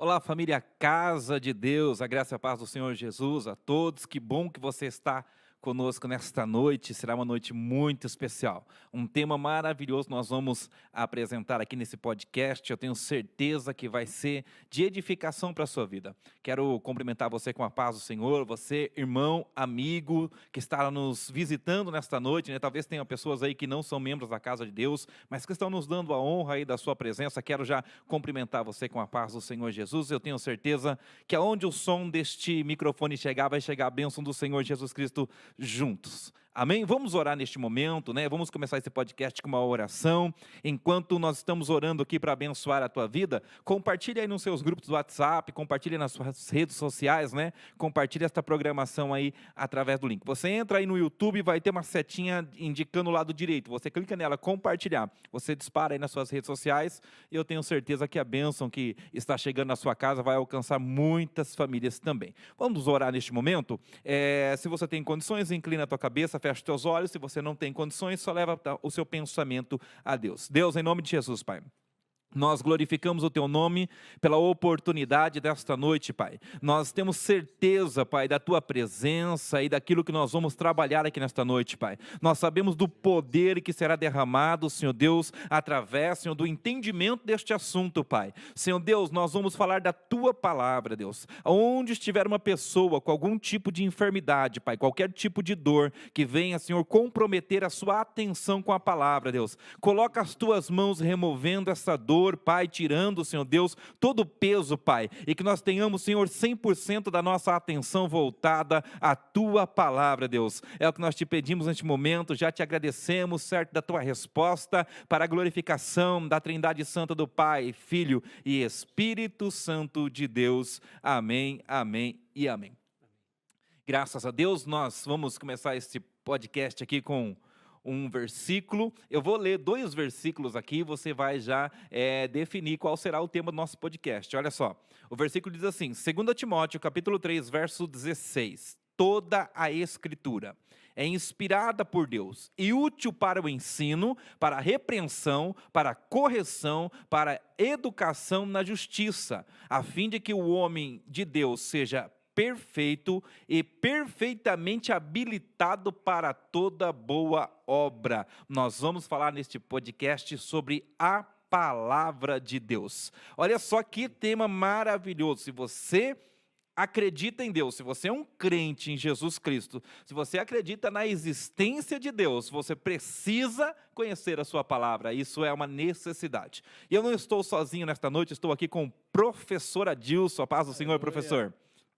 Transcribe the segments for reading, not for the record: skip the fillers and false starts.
Olá, família Casa de Deus, a graça e a paz do Senhor Jesus a todos. Que bom que você está conosco nesta noite. Será uma noite muito especial. Um tema maravilhoso nós vamos apresentar aqui nesse podcast. Eu tenho certeza que vai ser de edificação para a sua vida. Quero cumprimentar você com a paz do Senhor, você, irmão, amigo, que está nos visitando nesta noite, né? Talvez tenha pessoas aí que não são membros da Casa de Deus, mas que estão nos dando a honra aí da sua presença. Quero já cumprimentar você com a paz do Senhor Jesus. Eu tenho certeza que aonde o som deste microfone chegar, vai chegar a bênção do Senhor Jesus Cristo juntos. Amém? Vamos orar neste momento, né? Vamos começar esse podcast com uma oração. Enquanto nós estamos orando aqui para abençoar a tua vida, compartilhe aí nos seus grupos do WhatsApp, compartilhe nas suas redes sociais, né? Compartilhe esta programação aí através do link. Você entra aí no YouTube, vai ter uma setinha indicando o lado direito. Você clica nela, compartilhar. Você dispara aí nas suas redes sociais e eu tenho certeza que a bênção que está chegando na sua casa vai alcançar muitas famílias também. Vamos orar neste momento? Se você tem condições, inclina a tua cabeça, fecha os teus olhos. Se você não tem condições, só leva o seu pensamento a Deus. Deus, em nome de Jesus, Pai, nós glorificamos o Teu nome pela oportunidade desta noite, Pai. Nós temos certeza, Pai, da Tua presença e daquilo que nós vamos trabalhar aqui nesta noite, Pai. Nós sabemos do poder que será derramado, Senhor Deus, através, Senhor, do entendimento deste assunto, Pai. Senhor Deus, nós vamos falar da Tua palavra, Deus. Onde estiver uma pessoa com algum tipo de enfermidade, Pai, qualquer tipo de dor que venha, Senhor, comprometer a sua atenção com a palavra, Deus. Coloca as Tuas mãos removendo essa dor, Pai, tirando, Senhor Deus, todo o peso, Pai, e que nós tenhamos, Senhor, 100% da nossa atenção voltada à Tua palavra, Deus. É o que nós te pedimos neste momento, já te agradecemos, certo, da Tua resposta, para a glorificação da Trindade Santa do Pai, Filho e Espírito Santo de Deus. Amém, amém e amém. Graças a Deus, nós vamos começar este podcast aqui com um versículo. Eu vou ler 2 versículos aqui, você vai já definir qual será o tema do nosso podcast. Olha só, o versículo diz assim, 2 Timóteo, capítulo 3, verso 16. Toda a Escritura é inspirada por Deus e útil para o ensino, para a repreensão, para a correção, para a educação na justiça, a fim de que o homem de Deus seja perfeito e perfeitamente habilitado para toda boa obra. Nós vamos falar neste podcast sobre a palavra de Deus. Olha só que tema maravilhoso. Se você acredita em Deus, se você é um crente em Jesus Cristo, se você acredita na existência de Deus, você precisa conhecer a sua palavra, isso é uma necessidade. E eu não estou sozinho nesta noite, estou aqui com o professor Adilson. A paz do Senhor, professor.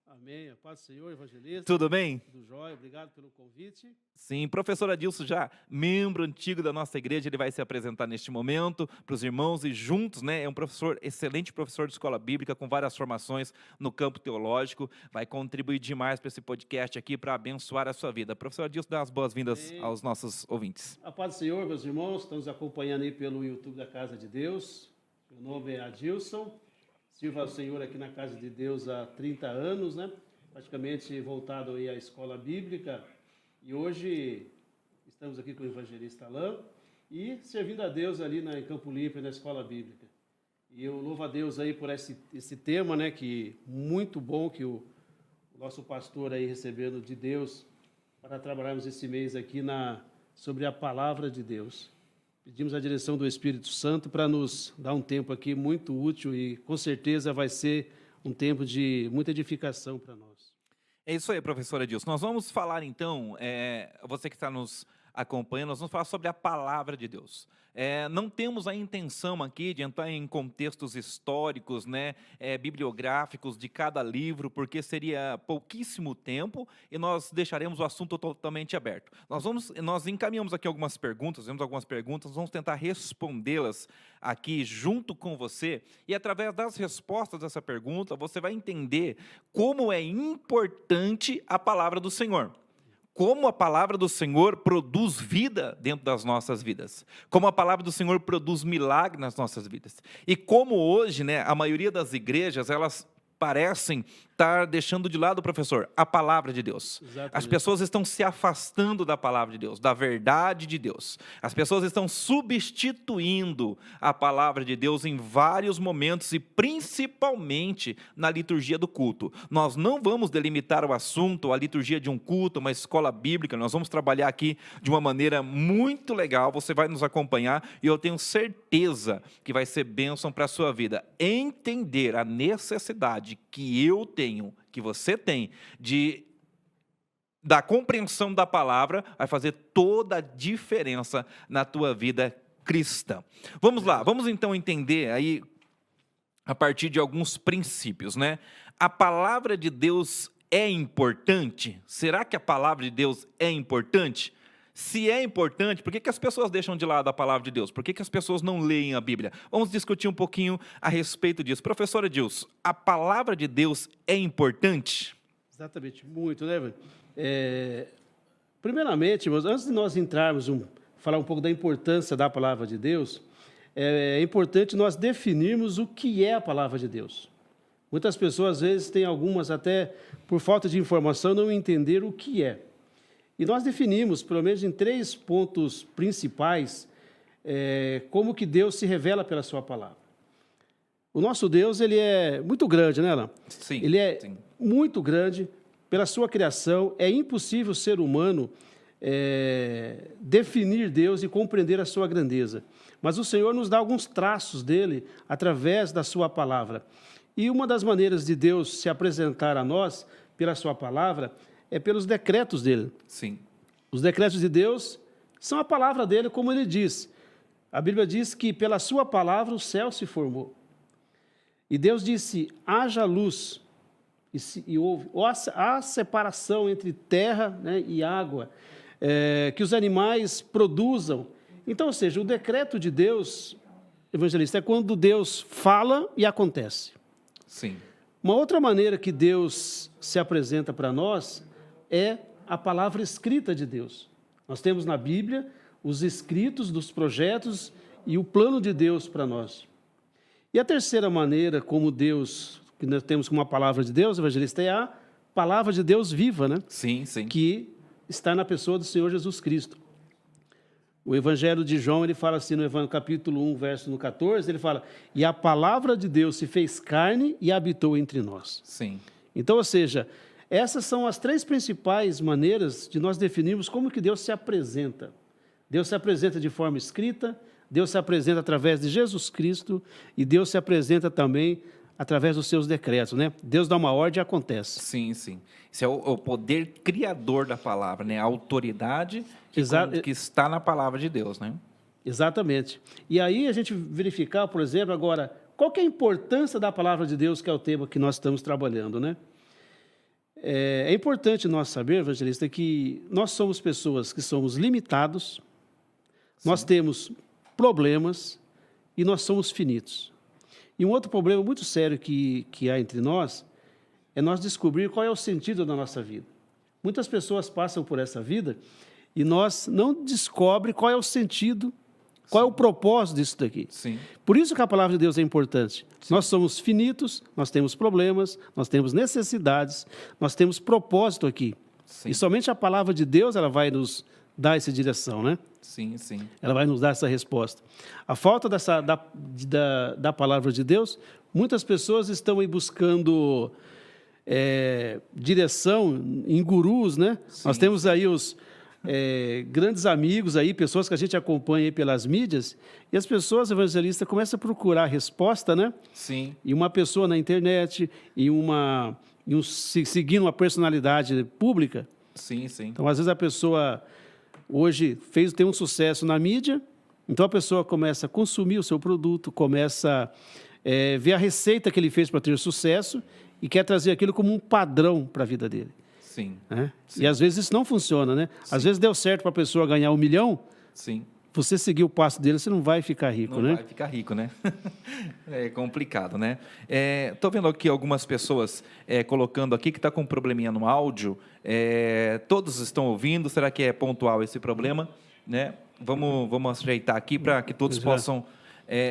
Amém. A paz do Senhor, evangelista. Tudo bem? Tudo jóia. Obrigado pelo convite. Sim, professor Adilson, já membro antigo da nossa igreja, ele vai se apresentar neste momento para os irmãos e juntos, né? É um professor, excelente professor de escola bíblica, com várias formações no campo teológico, vai contribuir demais para esse podcast aqui, para abençoar a sua vida. Professor Adilson, dá as boas-vindas aos nossos ouvintes. A paz do Senhor, meus irmãos, estamos acompanhando aí pelo YouTube da Casa de Deus. Meu nome é Adilson. Sirvo ao Senhor aqui na Casa de Deus há 30 anos, né? Praticamente voltado aí à escola bíblica. E hoje estamos aqui com o evangelista Alain e servindo a Deus ali em Campo Limpo, na escola bíblica. E eu louvo a Deus aí por esse tema, né? Que muito bom que o nosso pastor aí recebendo de Deus para trabalharmos esse mês aqui sobre a palavra de Deus. Pedimos a direção do Espírito Santo para nos dar um tempo aqui muito útil e com certeza vai ser um tempo de muita edificação para nós. É isso aí, professor Adilson. Nós vamos falar então, você que está nos acompanhando, nós vamos falar sobre a palavra de Deus. Não temos a intenção aqui de entrar em contextos históricos, né, bibliográficos de cada livro, porque seria pouquíssimo tempo e nós deixaremos o assunto totalmente aberto. Nós encaminhamos aqui algumas perguntas, vamos tentar respondê-las aqui junto com você e através das respostas dessa pergunta, você vai entender como é importante a palavra do Senhor. Como a palavra do Senhor produz vida dentro das nossas vidas. Como a palavra do Senhor produz milagre nas nossas vidas. E como hoje, né, a maioria das igrejas, elas parecem estar deixando de lado, professor, a palavra de Deus. Exatamente. As pessoas estão se afastando da palavra de Deus, da verdade de Deus. As pessoas estão substituindo a palavra de Deus em vários momentos e principalmente na liturgia do culto. Nós não vamos delimitar o assunto, a liturgia de um culto, uma escola bíblica. Nós vamos trabalhar aqui de uma maneira muito legal. Você vai nos acompanhar e eu tenho certeza que vai ser bênção para a sua vida. Entender a necessidade que eu tenho, que você tem, da compreensão da palavra, vai fazer toda a diferença na tua vida cristã. Vamos lá, vamos então entender aí, a partir de alguns princípios, né? A palavra de Deus é importante? Será que a palavra de Deus é importante? Se é importante, por que as pessoas deixam de lado a palavra de Deus? Por que as pessoas não leem a Bíblia? Vamos discutir um pouquinho a respeito disso. Professora Edilson, a palavra de Deus é importante? Exatamente, muito, né, velho? Primeiramente, irmãos, antes de nós entrarmos, falar um pouco da importância da palavra de Deus, é importante nós definirmos o que é a palavra de Deus. Muitas pessoas, às vezes, têm algumas, até por falta de informação, não entenderam o que é. E nós definimos, pelo menos em 3 pontos principais, como que Deus se revela pela sua palavra. O nosso Deus, ele é muito grande, né, Alain? Sim. Ele é sim. muito grande pela sua criação. É impossível o ser humano definir Deus e compreender a sua grandeza. Mas o Senhor nos dá alguns traços dele através da sua palavra. E uma das maneiras de Deus se apresentar a nós pela sua palavra é pelos decretos dele. Sim. Os decretos de Deus são a palavra dele, como ele diz. A Bíblia diz que pela sua palavra o céu se formou. E Deus disse, haja luz. E houve a separação entre terra, né, e água, que os animais produzam. Então, ou seja, o decreto de Deus, evangelista, é quando Deus fala e acontece. Sim. Uma outra maneira que Deus se apresenta para nós é a palavra escrita de Deus. Nós temos na Bíblia os escritos dos projetos e o plano de Deus para nós. E a terceira maneira como Deus, que nós temos como a palavra de Deus, evangelista, é a palavra de Deus viva, né? Sim, sim. Que está na pessoa do Senhor Jesus Cristo. O Evangelho de João, ele fala assim, no Evangelho, capítulo 1, verso 14, ele fala, e a palavra de Deus se fez carne e habitou entre nós. Sim. Então, ou seja, essas são as 3 principais maneiras de nós definirmos como que Deus se apresenta. Deus se apresenta de forma escrita, Deus se apresenta através de Jesus Cristo e Deus se apresenta também através dos seus decretos, né? Deus dá uma ordem e acontece. Sim, sim. Isso é o poder criador da palavra, né? A autoridade que está na palavra de Deus, né? Exatamente. E aí a gente verificar, por exemplo, agora, qual que é a importância da palavra de Deus, que é o tema que nós estamos trabalhando, né? É importante nós saber, evangelista, que nós somos pessoas que somos limitados, nós temos problemas e nós somos finitos. E um outro problema muito sério que há entre nós é nós descobrir qual é o sentido da nossa vida. Muitas pessoas passam por essa vida e nós não descobrem qual é o sentido, qual é o propósito disso daqui. Sim. Por isso que a palavra de Deus é importante. Sim. Nós somos finitos, nós temos problemas, nós temos necessidades, nós temos propósito aqui. Sim. E somente a palavra de Deus ela vai nos dar essa direção, né? Sim, sim. Ela vai nos dar essa resposta. A falta da palavra de Deus, muitas pessoas estão aí buscando direção em gurus, né? Sim. Nós temos aí os grandes amigos aí, pessoas que a gente acompanha aí pelas mídias, e as pessoas evangelistas começam a procurar resposta, né? Sim. E uma pessoa na internet, seguindo uma personalidade pública. Sim, sim. Então, às vezes a pessoa hoje tem um sucesso na mídia, então a pessoa começa a consumir o seu produto, começa a ver a receita que ele fez para ter sucesso e quer trazer aquilo como um padrão para a vida dele. Sim. Sim. E às vezes isso não funciona, né? Sim. Às vezes deu certo para a pessoa ganhar 1 milhão, sim. Você seguir o passo dele, você não vai ficar rico, né? Não vai ficar rico, né? É complicado, né? Estou vendo aqui algumas pessoas colocando aqui que está com um probleminha no áudio. Todos estão ouvindo, será que é pontual esse problema? Né? Vamos ajeitar aqui para que todos possam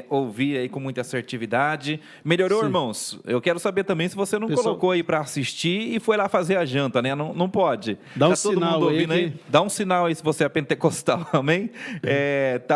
ouvir aí com muita assertividade. Melhorou, Sim. irmãos? Eu quero saber também se você não Pessoal- colocou aí para assistir e foi lá fazer a janta, né? Não, não pode. Dá um Tá todo sinal mundo aí ouvindo aí? que- Dá um sinal aí se você é pentecostal, amém?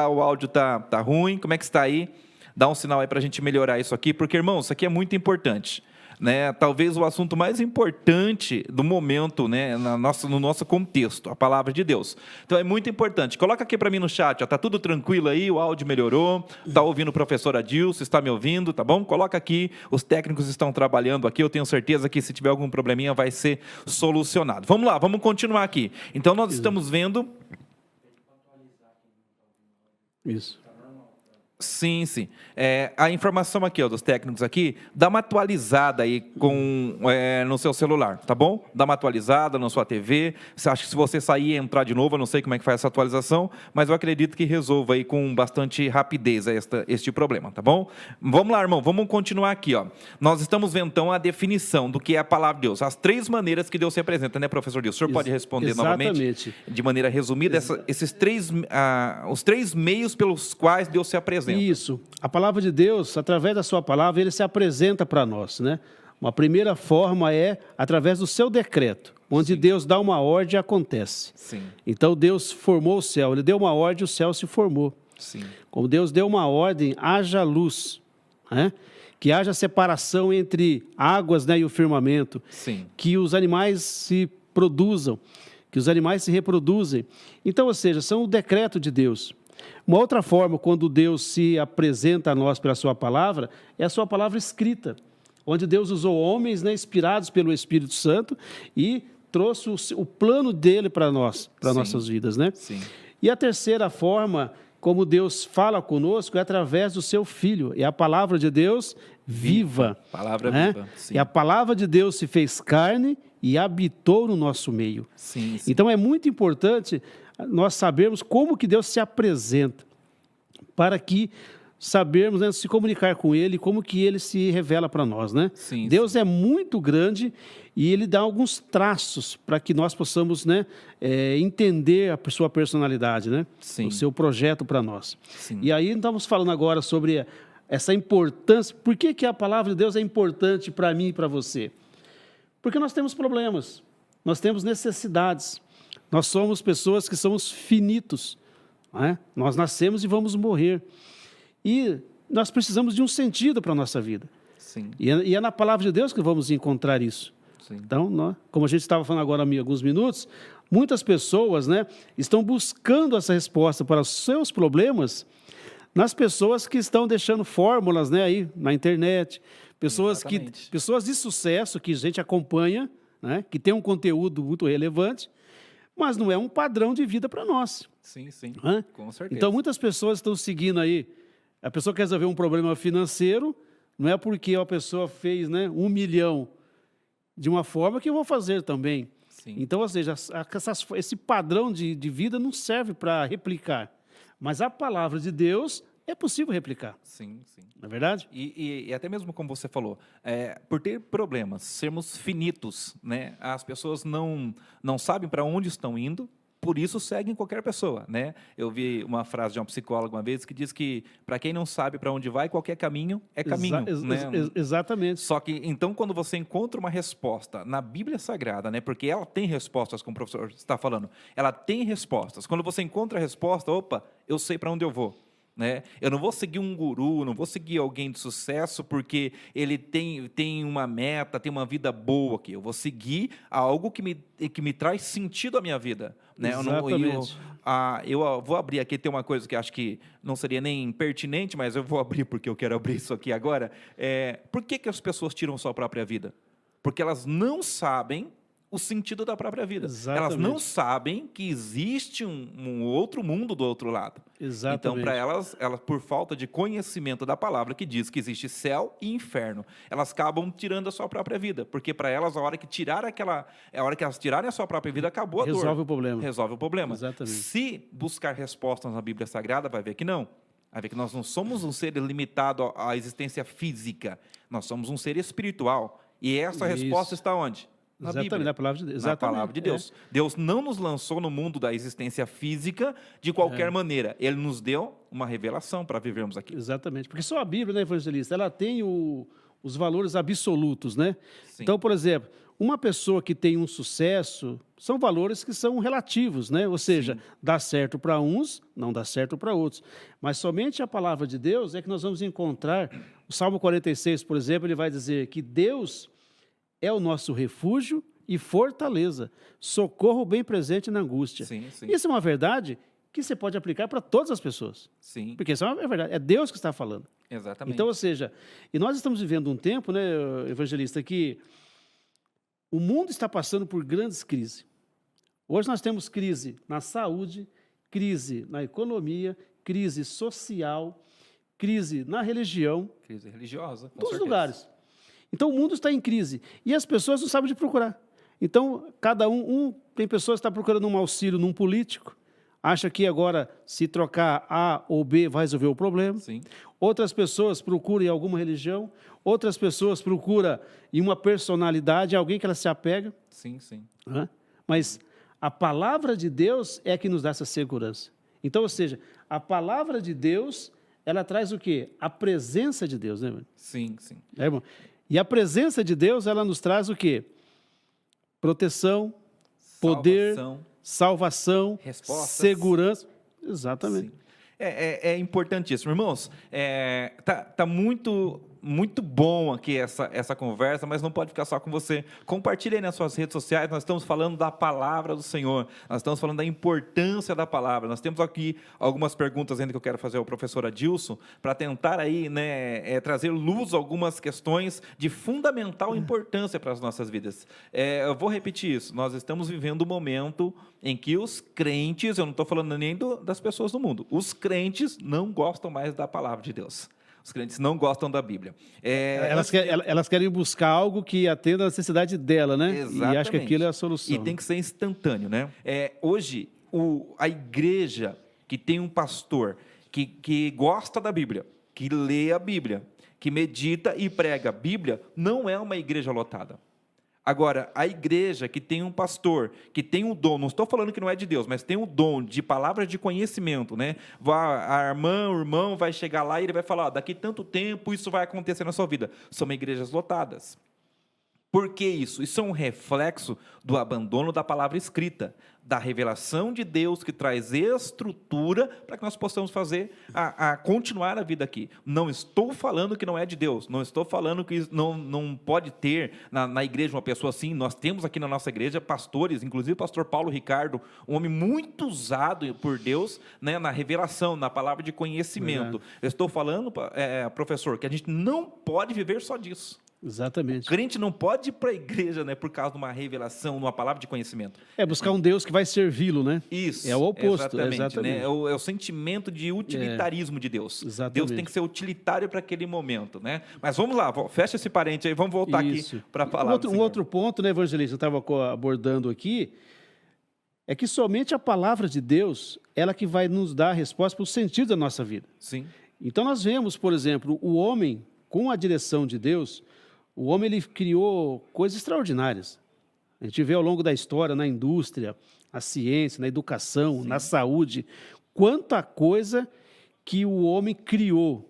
O áudio tá ruim, como é que está aí? Dá um sinal aí para a gente melhorar isso aqui, porque, irmãos, isso aqui é muito importante. Né, talvez o assunto mais importante do momento, né, no nosso contexto, a palavra de Deus. Então é muito importante. Coloca aqui para mim no chat, ó, tá tudo tranquilo aí, o áudio melhorou, tá ouvindo o professor Adilson, está me ouvindo, tá bom? Coloca aqui, os técnicos estão trabalhando aqui, eu tenho certeza que se tiver algum probleminha vai ser solucionado. Vamos lá, vamos continuar aqui. Então nós estamos vendo... Isso. Sim, sim. A informação aqui, ó, dos técnicos aqui, dá uma atualizada aí no seu celular, tá bom? Dá uma atualizada na sua TV. Você acha que se você sair e entrar de novo, eu não sei como é que faz essa atualização, mas eu acredito que resolva aí com bastante rapidez este problema, tá bom? Vamos lá, irmão, vamos continuar aqui, ó. Nós estamos vendo, então, a definição do que é a palavra de Deus, as 3 maneiras que Deus se apresenta, né, professor Deus? O senhor pode responder Exatamente. novamente, de maneira resumida, os 3 meios pelos quais Deus se apresenta. Isso. A palavra de Deus, através da sua palavra, ele se apresenta para nós, né? Uma primeira forma é através do seu decreto, onde Deus dá uma ordem e acontece. Sim, Então Deus formou o céu, ele deu uma ordem e o céu se formou. sim. Como Deus deu uma ordem, haja luz, né? Que haja separação entre águas, né, e o firmamento, Sim. que os animais se produzam, que os animais se reproduzem. Então, ou seja, são o decreto de Deus. Uma outra forma, quando Deus se apresenta a nós pela sua palavra, é a sua palavra escrita, onde Deus usou homens, né, inspirados pelo Espírito Santo e trouxe o plano dele para nós, para Sim. nossas vidas, né? Sim. E a terceira forma, como Deus fala conosco, é através do seu Filho. É a palavra de Deus viva. Palavra né? viva, sim. E a palavra de Deus se fez carne e habitou no nosso meio. Sim, sim. Então é muito importante nós sabermos como que Deus se apresenta, para que sabermos, né, se comunicar com Ele, como que Ele se revela para nós, né? Sim, Deus é muito grande e Ele dá alguns traços para que nós possamos, né, entender a sua personalidade, né? Sim. O seu projeto para nós. Sim. E aí estamos falando agora sobre essa importância. Por que a palavra de Deus é importante para mim e para você? Porque nós temos problemas, nós temos necessidades, nós somos pessoas que somos finitos, né? Nós nascemos e vamos morrer. E nós precisamos de um sentido para a nossa vida. Sim. E é na palavra de Deus que vamos encontrar isso. Sim. Então, como a gente estava falando agora há alguns minutos, muitas pessoas, né, estão buscando essa resposta para os seus problemas nas pessoas que estão deixando fórmulas, né, aí na internet, pessoas de sucesso que a gente acompanha, né, que tem um conteúdo muito relevante, mas não é um padrão de vida para nós. Sim, sim. Né? Com certeza. Então, muitas pessoas estão seguindo aí. A pessoa quer resolver um problema financeiro, não é porque a pessoa fez, né, 1 milhão de uma forma que eu vou fazer também. Sim. Então, ou seja, esse padrão de vida não serve para replicar. Mas a palavra de Deus é possível replicar. Sim, sim. Não é verdade? E até mesmo como você falou, por ter problemas, sermos finitos, né? As pessoas não sabem para onde estão indo, por isso seguem qualquer pessoa, né? Eu vi uma frase de um psicólogo uma vez que diz que para quem não sabe para onde vai, qualquer caminho é caminho, né? Exatamente. Só que então quando você encontra uma resposta na Bíblia Sagrada, né? Porque ela tem respostas, como o professor está falando, ela tem respostas. Quando você encontra a resposta, opa, eu sei para onde eu vou. Né? Eu não vou seguir um guru, não vou seguir alguém de sucesso porque ele tem uma meta, tem uma vida boa aqui. Eu vou seguir algo que me traz sentido à minha vida. Né? Exatamente. Eu vou abrir aqui, tem uma coisa que acho que não seria nem pertinente, mas eu vou abrir porque eu quero abrir isso aqui agora. Por que as pessoas tiram sua própria vida? Porque elas não sabem o sentido da própria vida. Exatamente. Elas não sabem que existe um outro mundo do outro lado. Exatamente. Então, para elas, por falta de conhecimento da palavra que diz que existe céu e inferno, elas acabam tirando a sua própria vida, porque para elas, a hora que elas tirarem a sua própria vida, acabou a dor. Resolve o problema. Resolve o problema. Exatamente. Se buscar respostas na Bíblia Sagrada, vai ver que não. Vai ver que nós não somos um ser limitado à existência física, nós somos um ser espiritual. E essa resposta está onde? na Exatamente, Bíblia. na palavra de Deus. Na Exatamente, palavra de Deus. Deus não nos lançou no mundo da existência física de qualquer maneira. Ele nos deu uma revelação para vivermos aqui. Exatamente, porque só a Bíblia, né, evangelista, ela tem os valores absolutos, né? Sim. Então, por exemplo, uma pessoa que tem um sucesso, são valores que são relativos, né? Ou seja, dá certo para uns, não dá certo para outros. Mas somente a palavra de Deus é que nós vamos encontrar. O Salmo 46, por exemplo, ele vai dizer que Deus é o nosso refúgio e fortaleza, socorro bem presente na angústia. Sim, sim. Isso é uma verdade que você pode aplicar para todas as pessoas. Sim, Porque isso é uma verdade, é Deus que está falando. exatamente. Então, ou seja, e nós estamos vivendo um tempo, né, evangelista, que o mundo está passando por grandes crises. Hoje nós temos crise na saúde, crise na economia, crise social, crise na religião, Crise religiosa, com em todos os certeza. lugares. Então o mundo está em crise e as pessoas não sabem de procurar. Então, cada tem pessoas que estão procurando um auxílio num político, acha que agora, se trocar A ou B, vai resolver o problema. Sim, Outras pessoas procuram em alguma religião, outras pessoas procuram em uma personalidade, alguém que ela se apega. sim, sim. Né? Mas a palavra de Deus é que nos dá essa segurança. Então, ou seja, a palavra de Deus, ela traz o quê? A presença de Deus, né, irmão? Sim, sim. É, irmão? E a presença de Deus, ela nos traz o quê? Proteção, poder, salvação, respostas. segurança. Exatamente. Sim. É importantíssimo. Irmãos, tá muito bom aqui essa conversa, mas não pode ficar só com você. Compartilhe aí nas suas redes sociais, nós estamos falando da palavra do Senhor, nós estamos falando da importância da palavra. Nós temos aqui algumas perguntas ainda que eu quero fazer ao professor Adilson, para tentar aí, né, trazer luz a algumas questões de fundamental importância para as nossas vidas. Eu vou repetir isso, nós estamos vivendo um momento em que os crentes, eu não estou falando nem das pessoas do mundo, os crentes não gostam mais da palavra de Deus. Os crentes não gostam da Bíblia. Elas querem buscar algo que atenda a necessidade dela, né? Exatamente. E acho que aquilo é a solução. E tem que ser instantâneo, né? Hoje, a igreja que tem um pastor que gosta da Bíblia, que lê a Bíblia, que medita e prega a Bíblia, não é uma igreja lotada. Agora, a igreja que tem um pastor, que tem um dom, não estou falando que não é de Deus, mas tem um dom de palavras de conhecimento, né? A irmã, o irmão vai chegar lá e ele vai falar, daqui tanto tempo isso vai acontecer na sua vida. São igrejas lotadas. Por que isso? Isso é um reflexo do abandono da palavra escrita, da revelação de Deus que traz estrutura para que nós possamos fazer, continuar a vida aqui. Não estou falando que não é de Deus, não estou falando que não pode ter na igreja uma pessoa assim. Nós temos aqui na nossa igreja pastores, inclusive o pastor Paulo Ricardo, um homem muito usado por Deus, né, na revelação, na palavra de conhecimento. Eu estou falando, professor, que a gente não pode viver só disso. Exatamente. O crente não pode ir para a igreja, né, por causa de uma revelação, de uma palavra de conhecimento. Buscar um Deus que vai servi-lo, né? Isso. É o oposto. Exatamente. Né? É o sentimento de utilitarismo de Deus. Exatamente. Deus tem que ser utilitário para aquele momento, né? Mas vamos lá, fecha esse parente aí, vamos voltar aqui para a palavra. Um outro ponto, né, evangelista, eu estava abordando aqui, é que somente a palavra de Deus, ela que vai nos dar a resposta para o sentido da nossa vida. Sim. Então nós vemos, por exemplo, o homem, com a direção de Deus, o homem ele criou coisas extraordinárias. A gente vê ao longo da história, na indústria, na ciência, na educação, Sim. na saúde, quanta coisa que o homem criou.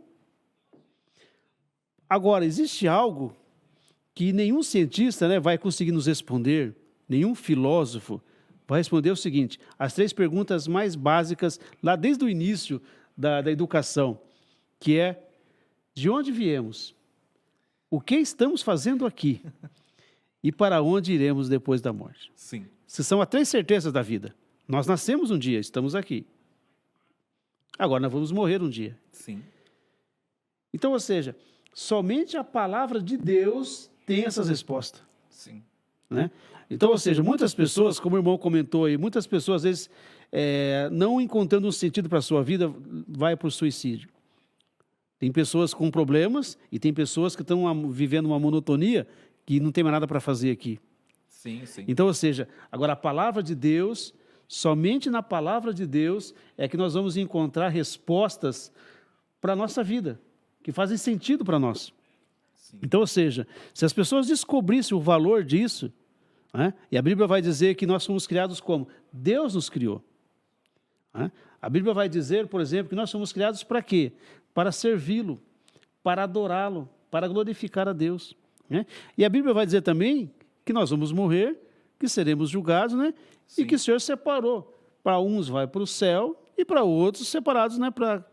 Agora, existe algo que nenhum cientista, né, vai conseguir nos responder, nenhum filósofo vai responder o seguinte, as 3 perguntas mais básicas, lá desde o início da educação, que é, de onde viemos? O que estamos fazendo aqui? E para onde iremos depois da morte? Sim. Essas são as 3 certezas da vida. Nós nascemos um dia, estamos aqui. Agora nós vamos morrer um dia. Sim. Então, ou seja, somente a palavra de Deus tem essas respostas. Sim. Né? Então, ou seja, muitas pessoas, como o irmão comentou aí, muitas pessoas, às vezes, não encontrando um sentido para a sua vida, vai para o suicídio. Tem pessoas com problemas e tem pessoas que estão vivendo uma monotonia que não tem mais nada para fazer aqui. Sim, sim. Então, ou seja, agora a palavra de Deus, somente na palavra de Deus é que nós vamos encontrar respostas para a nossa vida, que fazem sentido para nós. Sim. Então, ou seja, se as pessoas descobrissem o valor disso, né? E a Bíblia vai dizer que nós fomos criados como? Deus nos criou. Né? A Bíblia vai dizer, por exemplo, que nós somos criados para quê? Para servi-lo, para adorá-lo, para glorificar a Deus. Né? E a Bíblia vai dizer também que nós vamos morrer, que seremos julgados, né? E que o Senhor separou. Para uns vai para o céu e para outros separados, né? Para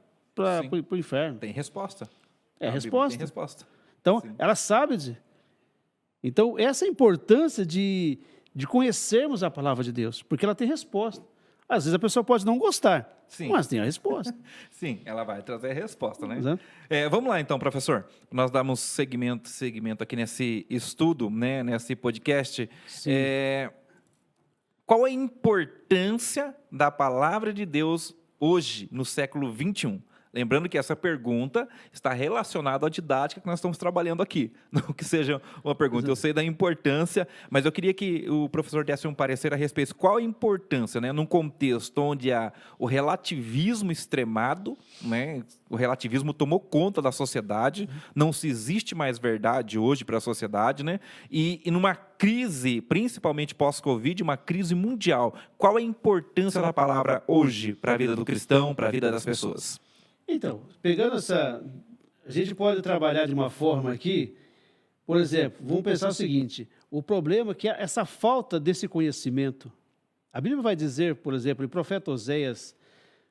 o inferno. Tem resposta. É A Bíblia resposta. Tem resposta. Então, Sim. ela sabe dizer. Então, essa é a importância de conhecermos a palavra de Deus, porque ela tem resposta. Às vezes a pessoa pode não gostar, Sim. mas tem a resposta. Sim, ela vai trazer a resposta, né? Exato. Vamos lá então, professor. Nós damos segmento aqui nesse estudo, né, nesse podcast. Sim. Qual a importância da palavra de Deus hoje, no século 21? Lembrando que essa pergunta está relacionada à didática que nós estamos trabalhando aqui. Não que seja uma pergunta, eu sei da importância, mas eu queria que o professor desse um parecer a respeito. Qual a importância, né, num contexto onde há o relativismo extremado, né, o relativismo tomou conta da sociedade, não se existe mais verdade hoje para a sociedade, né, e numa crise, principalmente pós-Covid, uma crise mundial. Qual a importância da palavra hoje para a vida do cristão, para a vida das pessoas? Então, pegando essa... A gente pode trabalhar de uma forma aqui, por exemplo, vamos pensar o seguinte, o problema é que essa falta desse conhecimento. A Bíblia vai dizer, por exemplo, em profeta Oséias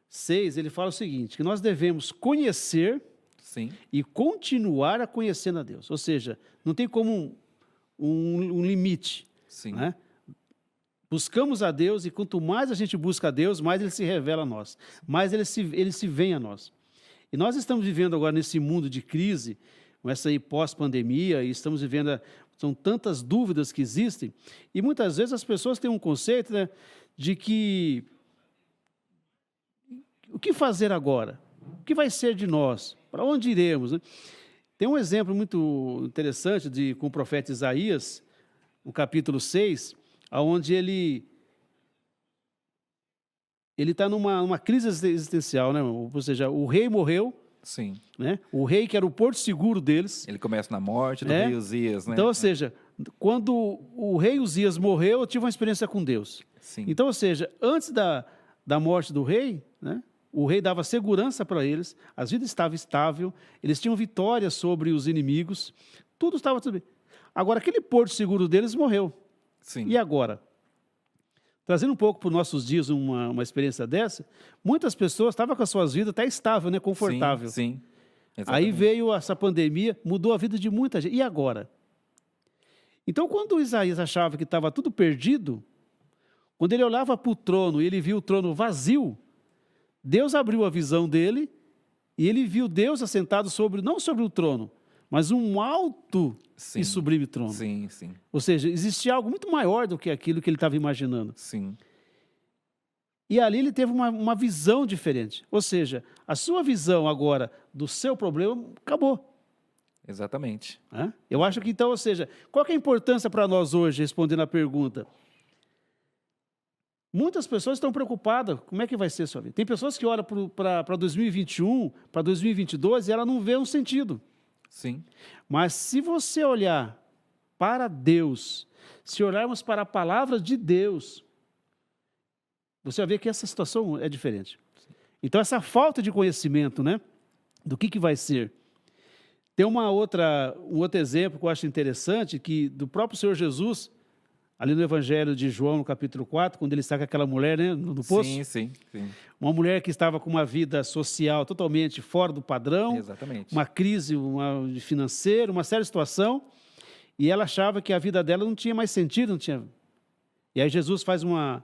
6, ele fala o seguinte, que nós devemos conhecer Sim. e continuar a conhecer a Deus. Ou seja, não tem como um limite. Sim. Né? Buscamos a Deus e quanto mais a gente busca a Deus, mais Ele se revela a nós, mais Ele se vem a nós. E nós estamos vivendo agora nesse mundo de crise, com essa aí pós-pandemia, e estamos vivendo, são tantas dúvidas que existem, e muitas vezes as pessoas têm um conceito, né, de que o que fazer agora? O que vai ser de nós? Para onde iremos? Né? Tem um exemplo muito interessante com o profeta Isaías, no capítulo 6, onde ele está numa crise existencial, né? Ou seja, o rei morreu, Sim. né? O rei que era o porto seguro deles. Ele começa na morte do rei Uzias, né? Então, ou seja, quando o rei Uzias morreu, eu tive uma experiência com Deus. Sim. Então, ou seja, antes da morte do rei, né? O rei dava segurança para eles, a vida estava estável, eles tinham vitória sobre os inimigos, tudo estava tudo bem. Agora, aquele porto seguro deles morreu. Sim. E agora? Trazendo um pouco para os nossos dias uma experiência dessa, muitas pessoas estavam com as suas vidas até estável, né, confortável. Sim, sim. Aí veio essa pandemia, mudou a vida de muita gente. E agora? Então, quando Isaías achava que estava tudo perdido, quando ele olhava para o trono e ele viu o trono vazio, Deus abriu a visão dele e ele viu Deus assentado não sobre o trono, mas um alto e sublime trono. Sim, sim. Ou seja, existia algo muito maior do que aquilo que ele estava imaginando. Sim. E ali ele teve uma visão diferente. Ou seja, a sua visão agora do seu problema acabou. Exatamente. Eu acho que então, ou seja, qual que é a importância para nós hoje, respondendo a pergunta? Muitas pessoas estão preocupadas, como é que vai ser a sua vida? Tem pessoas que olham para 2021, para 2022 e ela não vê um sentido. Sim. Mas se você olhar para Deus, se olharmos para a palavra de Deus, você vai ver que essa situação é diferente. Então, essa falta de conhecimento, né, do que vai ser. Tem um outro exemplo que eu acho interessante, que do próprio Senhor Jesus, ali no Evangelho de João, no capítulo 4, quando ele está com aquela mulher, né, no poço. Sim, sim, sim. Uma mulher que estava com uma vida social totalmente fora do padrão. Exatamente. Uma crise financeira, uma séria situação, e ela achava que a vida dela não tinha mais sentido, não tinha. E aí Jesus faz uma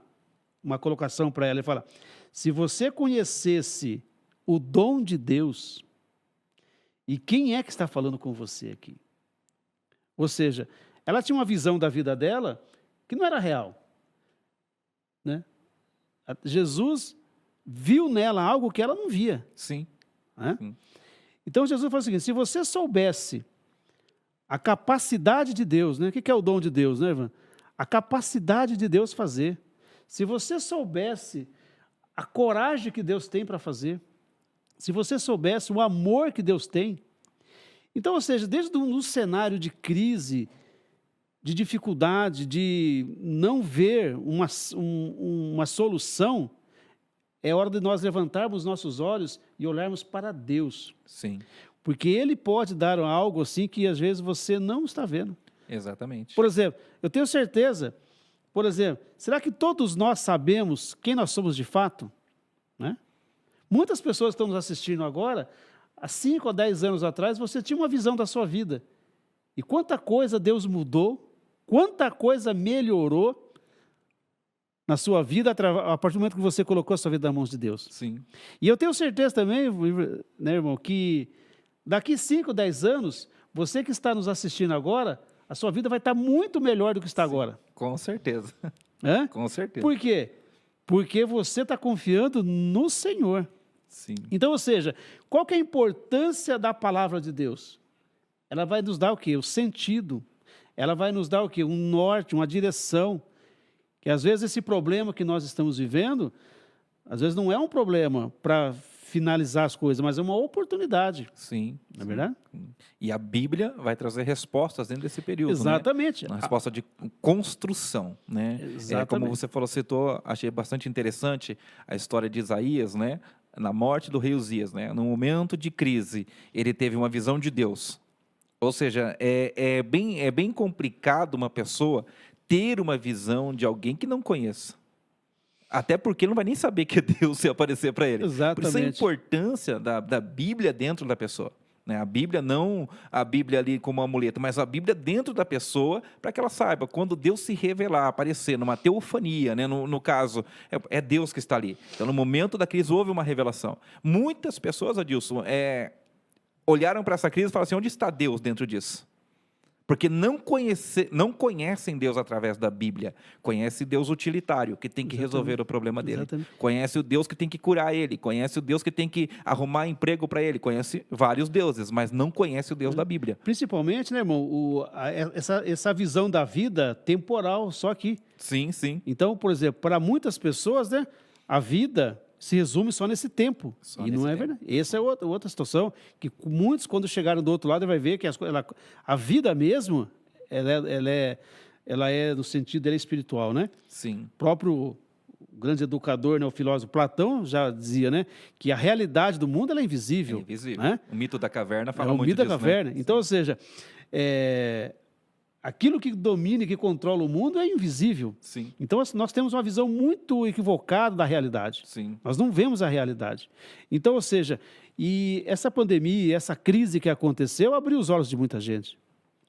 colocação para ela, ele fala, se você conhecesse o dom de Deus, e quem é que está falando com você aqui? Ou seja, ela tinha uma visão da vida dela que não era real. Né? Jesus viu nela algo que ela não via. Sim. Né? Sim. Então Jesus fala o seguinte, se você soubesse a capacidade de Deus, né? O que é o dom de Deus, né, Ivan? A capacidade de Deus fazer. Se você soubesse a coragem que Deus tem para fazer, se você soubesse o amor que Deus tem, então, ou seja, desde um cenário de crise, de dificuldade, de não ver uma solução, é hora de nós levantarmos nossos olhos e olharmos para Deus. Sim, Porque Ele pode dar algo assim que às vezes você não está vendo. exatamente. Por exemplo, eu tenho certeza, por exemplo, será que todos nós sabemos quem nós somos de fato? Né? Muitas pessoas que estão nos assistindo agora, há 5 ou 10 anos atrás, você tinha uma visão da sua vida. E quanta coisa Deus mudou, quanta coisa melhorou na sua vida a partir do momento que você colocou a sua vida nas mãos de Deus. Sim, E eu tenho certeza também, né, irmão, que daqui 5, 10 anos, você que está nos assistindo agora, a sua vida vai estar muito melhor do que está agora. com certeza. Hã? Com certeza. Por quê? Porque você está confiando no Senhor. Sim, Então, ou seja, qual que é a importância da palavra de Deus? Ela vai nos dar o quê? O sentido. Ela vai nos dar o quê? Um norte, uma direção. Que às vezes esse problema que nós estamos vivendo, às vezes não é um problema para finalizar as coisas, mas é uma oportunidade. sim. Não é verdade? E a Bíblia vai trazer respostas dentro desse período, Exatamente. né? Uma resposta de construção, né? Exatamente. Como você falou, citou, achei bastante interessante a história de Isaías, né? Na morte do rei Uzias, né? No momento de crise, ele teve uma visão de Deus. Ou seja, é bem complicado uma pessoa ter uma visão de alguém que não conheça. Até porque ele não vai nem saber que é Deus se aparecer para ele. Exatamente. Por isso a importância da Bíblia dentro da pessoa. Né? A Bíblia, não a Bíblia ali como amuleto, mas a Bíblia dentro da pessoa, para que ela saiba, quando Deus se revelar, aparecer numa teofania, né? No caso, é Deus que está ali. Então, no momento da crise, houve uma revelação. Muitas pessoas, Adilson, olharam para essa crise e falaram assim, onde está Deus dentro disso? Porque não conhecem Deus através da Bíblia. Conhece Deus utilitário, que tem que resolver o problema dele. Exatamente. Conhece o Deus que tem que curar ele. Conhece o Deus que tem que arrumar emprego para ele. Conhece vários deuses, mas não conhece o Deus da Bíblia. Principalmente, né, irmão, essa visão da vida temporal, só aqui. Sim, sim. Então, por exemplo, para muitas pessoas, né, a vida se resume só nesse tempo. Só E não nesse é tempo. verdade. Essa é outra situação, que muitos, quando chegaram do outro lado, vai ver que a vida mesmo, ela é no sentido, ela é espiritual, né? Sim. O próprio grande educador, né, o filósofo Platão, já dizia, né, que a realidade do mundo ela é invisível. É invisível. Né? O mito da caverna fala É o muito mito da disso, caverna. né? Então, ou seja, aquilo que domina e que controla o mundo é invisível. Sim, Então, assim, nós temos uma visão muito equivocada da realidade. sim. Nós não vemos a realidade. Então, ou seja, e essa pandemia, essa crise que aconteceu, abriu os olhos de muita gente.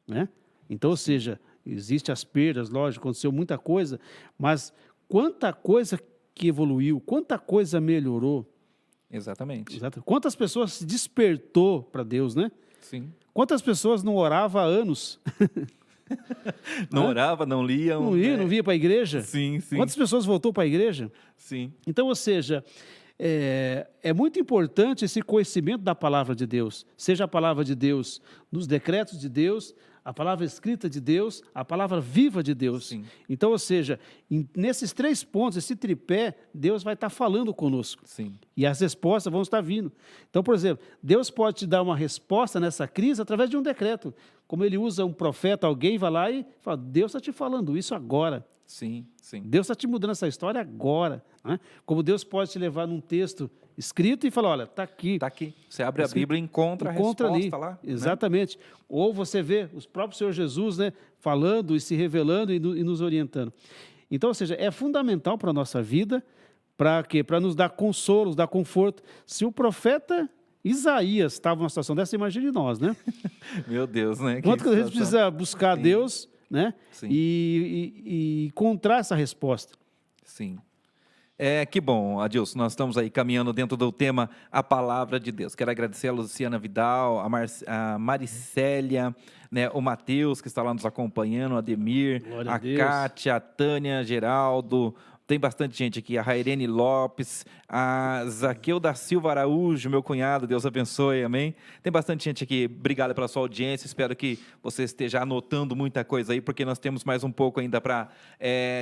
Né? Então, ou seja, existem as perdas, lógico, aconteceu muita coisa, mas quanta coisa que evoluiu, quanta coisa melhorou. Exatamente. Quantas pessoas se despertou para Deus, né? Sim. Quantas pessoas não oravam há anos? Não orava, não lia. Não via para a igreja? Sim, sim. Quantas pessoas voltou para a igreja? Sim. Então, ou seja, é muito importante esse conhecimento da palavra de Deus, seja a palavra de Deus nos decretos de Deus, a palavra escrita de Deus, a palavra viva de Deus. Sim. Então, ou seja, nesses 3 pontos, esse tripé, Deus vai estar falando conosco. Sim. E as respostas vão estar vindo. Então, por exemplo, Deus pode te dar uma resposta nessa crise através de um decreto. Como ele usa um profeta, alguém vai lá e fala, Deus está te falando isso agora. Sim, sim. Deus está te mudando essa história agora. Né? Como Deus pode te levar num texto escrito e falar, olha, está aqui. Está aqui. Você abre a Bíblia e encontra a ali. resposta lá. Exatamente. Né? Ou você vê os próprios Senhor Jesus, né, falando e se revelando e nos orientando. Então, ou seja, é fundamental para a nossa vida, para quê? Para nos dar consolo, nos dar conforto. Se o profeta Isaías estava numa situação dessa, imagine nós, né? Meu Deus, né? Quanto que a gente precisa buscar Deus, né? Sim. E encontrar essa resposta. Sim. Que bom, Adilson, nós estamos aí caminhando dentro do tema A Palavra de Deus. Quero agradecer a Luciana Vidal, a Maricélia, né, o Matheus, que está lá nos acompanhando, o Ademir, a Kátia, a Tânia, Geraldo, tem bastante gente aqui, a Rairene Lopes, a Zaqueu da Silva Araújo, meu cunhado, Deus abençoe, amém? Tem bastante gente aqui, obrigado pela sua audiência, espero que você esteja anotando muita coisa aí, porque nós temos mais um pouco ainda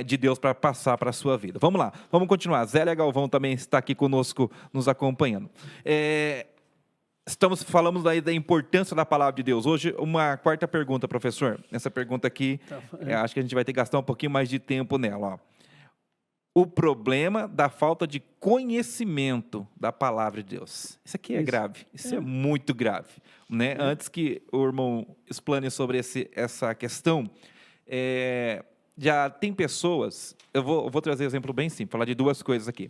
de Deus para passar para a sua vida. Vamos lá, vamos continuar. Zélia Galvão também está aqui conosco, nos acompanhando. Falamos aí da importância da palavra de Deus. Hoje, uma quarta pergunta, professor. Essa pergunta aqui, acho que a gente vai ter que gastar um pouquinho mais de tempo nela. Ó. O problema da falta de conhecimento da palavra de Deus. Isso aqui é grave. Isso é muito grave. Né? Antes que o irmão explane sobre essa questão, já tem pessoas... Eu vou trazer um exemplo bem simples, falar de duas coisas aqui.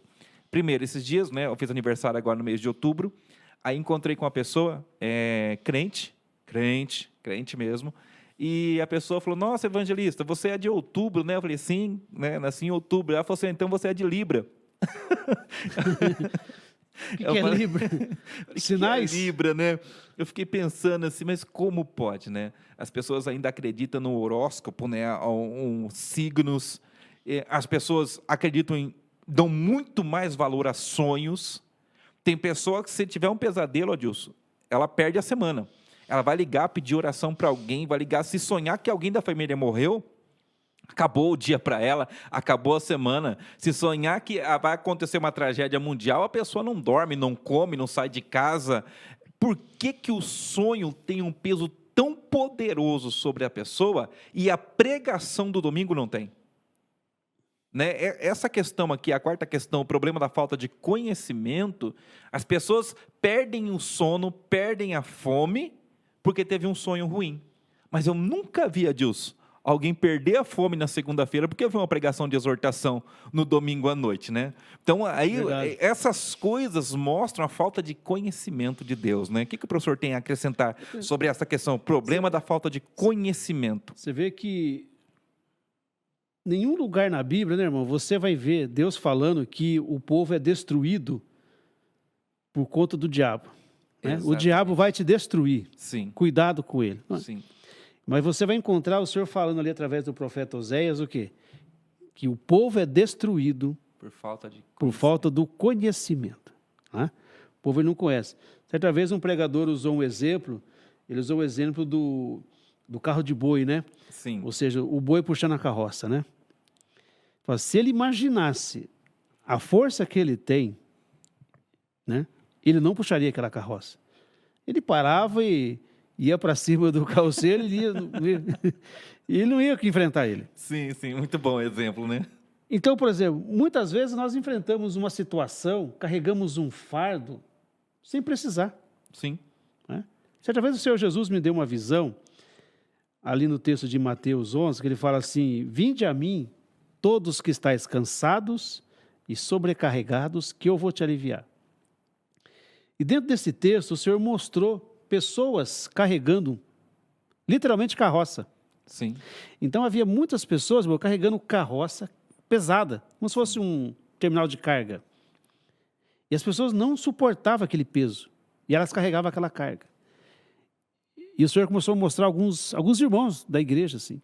Primeiro, esses dias, né, eu fiz aniversário agora no mês de outubro, aí encontrei com uma pessoa crente mesmo, e a pessoa falou, nossa, evangelista, você é de outubro, né? Eu falei, sim, né, nasci em outubro. Ela falou assim, então você é de Libra. O que é Libra? Sinais? Que é Libra, né? Eu fiquei pensando assim, mas como pode, né? As pessoas ainda acreditam no horóscopo, né? Signos. As pessoas acreditam dão muito mais valor a sonhos. Tem pessoa que, se tiver um pesadelo, Adilson, ela perde a semana. Ela vai ligar, pedir oração para alguém, vai ligar, se sonhar que alguém da família morreu, acabou o dia para ela, acabou a semana. Se sonhar que vai acontecer uma tragédia mundial, a pessoa não dorme, não come, não sai de casa. Por que o sonho tem um peso tão poderoso sobre a pessoa e a pregação do domingo não tem? Né? Essa questão aqui, a quarta questão, o problema da falta de conhecimento, as pessoas perdem o sono, perdem a fome, porque teve um sonho ruim. Mas eu nunca vi, Adilson, alguém perder a fome na segunda-feira porque viu uma pregação de exortação no domingo à noite, né? Então, aí, essas coisas mostram a falta de conhecimento de Deus, né? O que o professor tem a acrescentar sobre essa questão, o problema da falta de conhecimento? Você vê que nenhum lugar na Bíblia, né, irmão, você vai ver Deus falando que o povo é destruído por conta do diabo. Né? O diabo vai te destruir. Sim. Cuidado com ele. Sim. Mas você vai encontrar o Senhor falando ali através do profeta Oséias o quê? Que o povo é destruído por falta do conhecimento. Né? O povo ele não conhece. Certa vez um pregador usou um exemplo, ele usou o exemplo do carro de boi, né? Sim. Ou seja, o boi puxando a carroça, né? Se ele imaginasse a força que ele tem, né? Ele não puxaria aquela carroça. Ele parava e ia para cima do carroceiro e ele não ia enfrentar ele. Sim, muito bom exemplo, né? Então, por exemplo, muitas vezes nós enfrentamos uma situação, carregamos um fardo, sem precisar. Sim. Né? Certa vez o Senhor Jesus me deu uma visão, ali no texto de Mateus 11, que ele fala assim, vinde a mim, todos que estáis cansados e sobrecarregados, que eu vou te aliviar. E dentro desse texto, o Senhor mostrou pessoas carregando, literalmente, carroça. Sim. Então, havia muitas pessoas carregando carroça pesada, como se fosse um terminal de carga. E as pessoas não suportavam aquele peso, e elas carregavam aquela carga. E o Senhor começou a mostrar alguns irmãos da igreja, assim.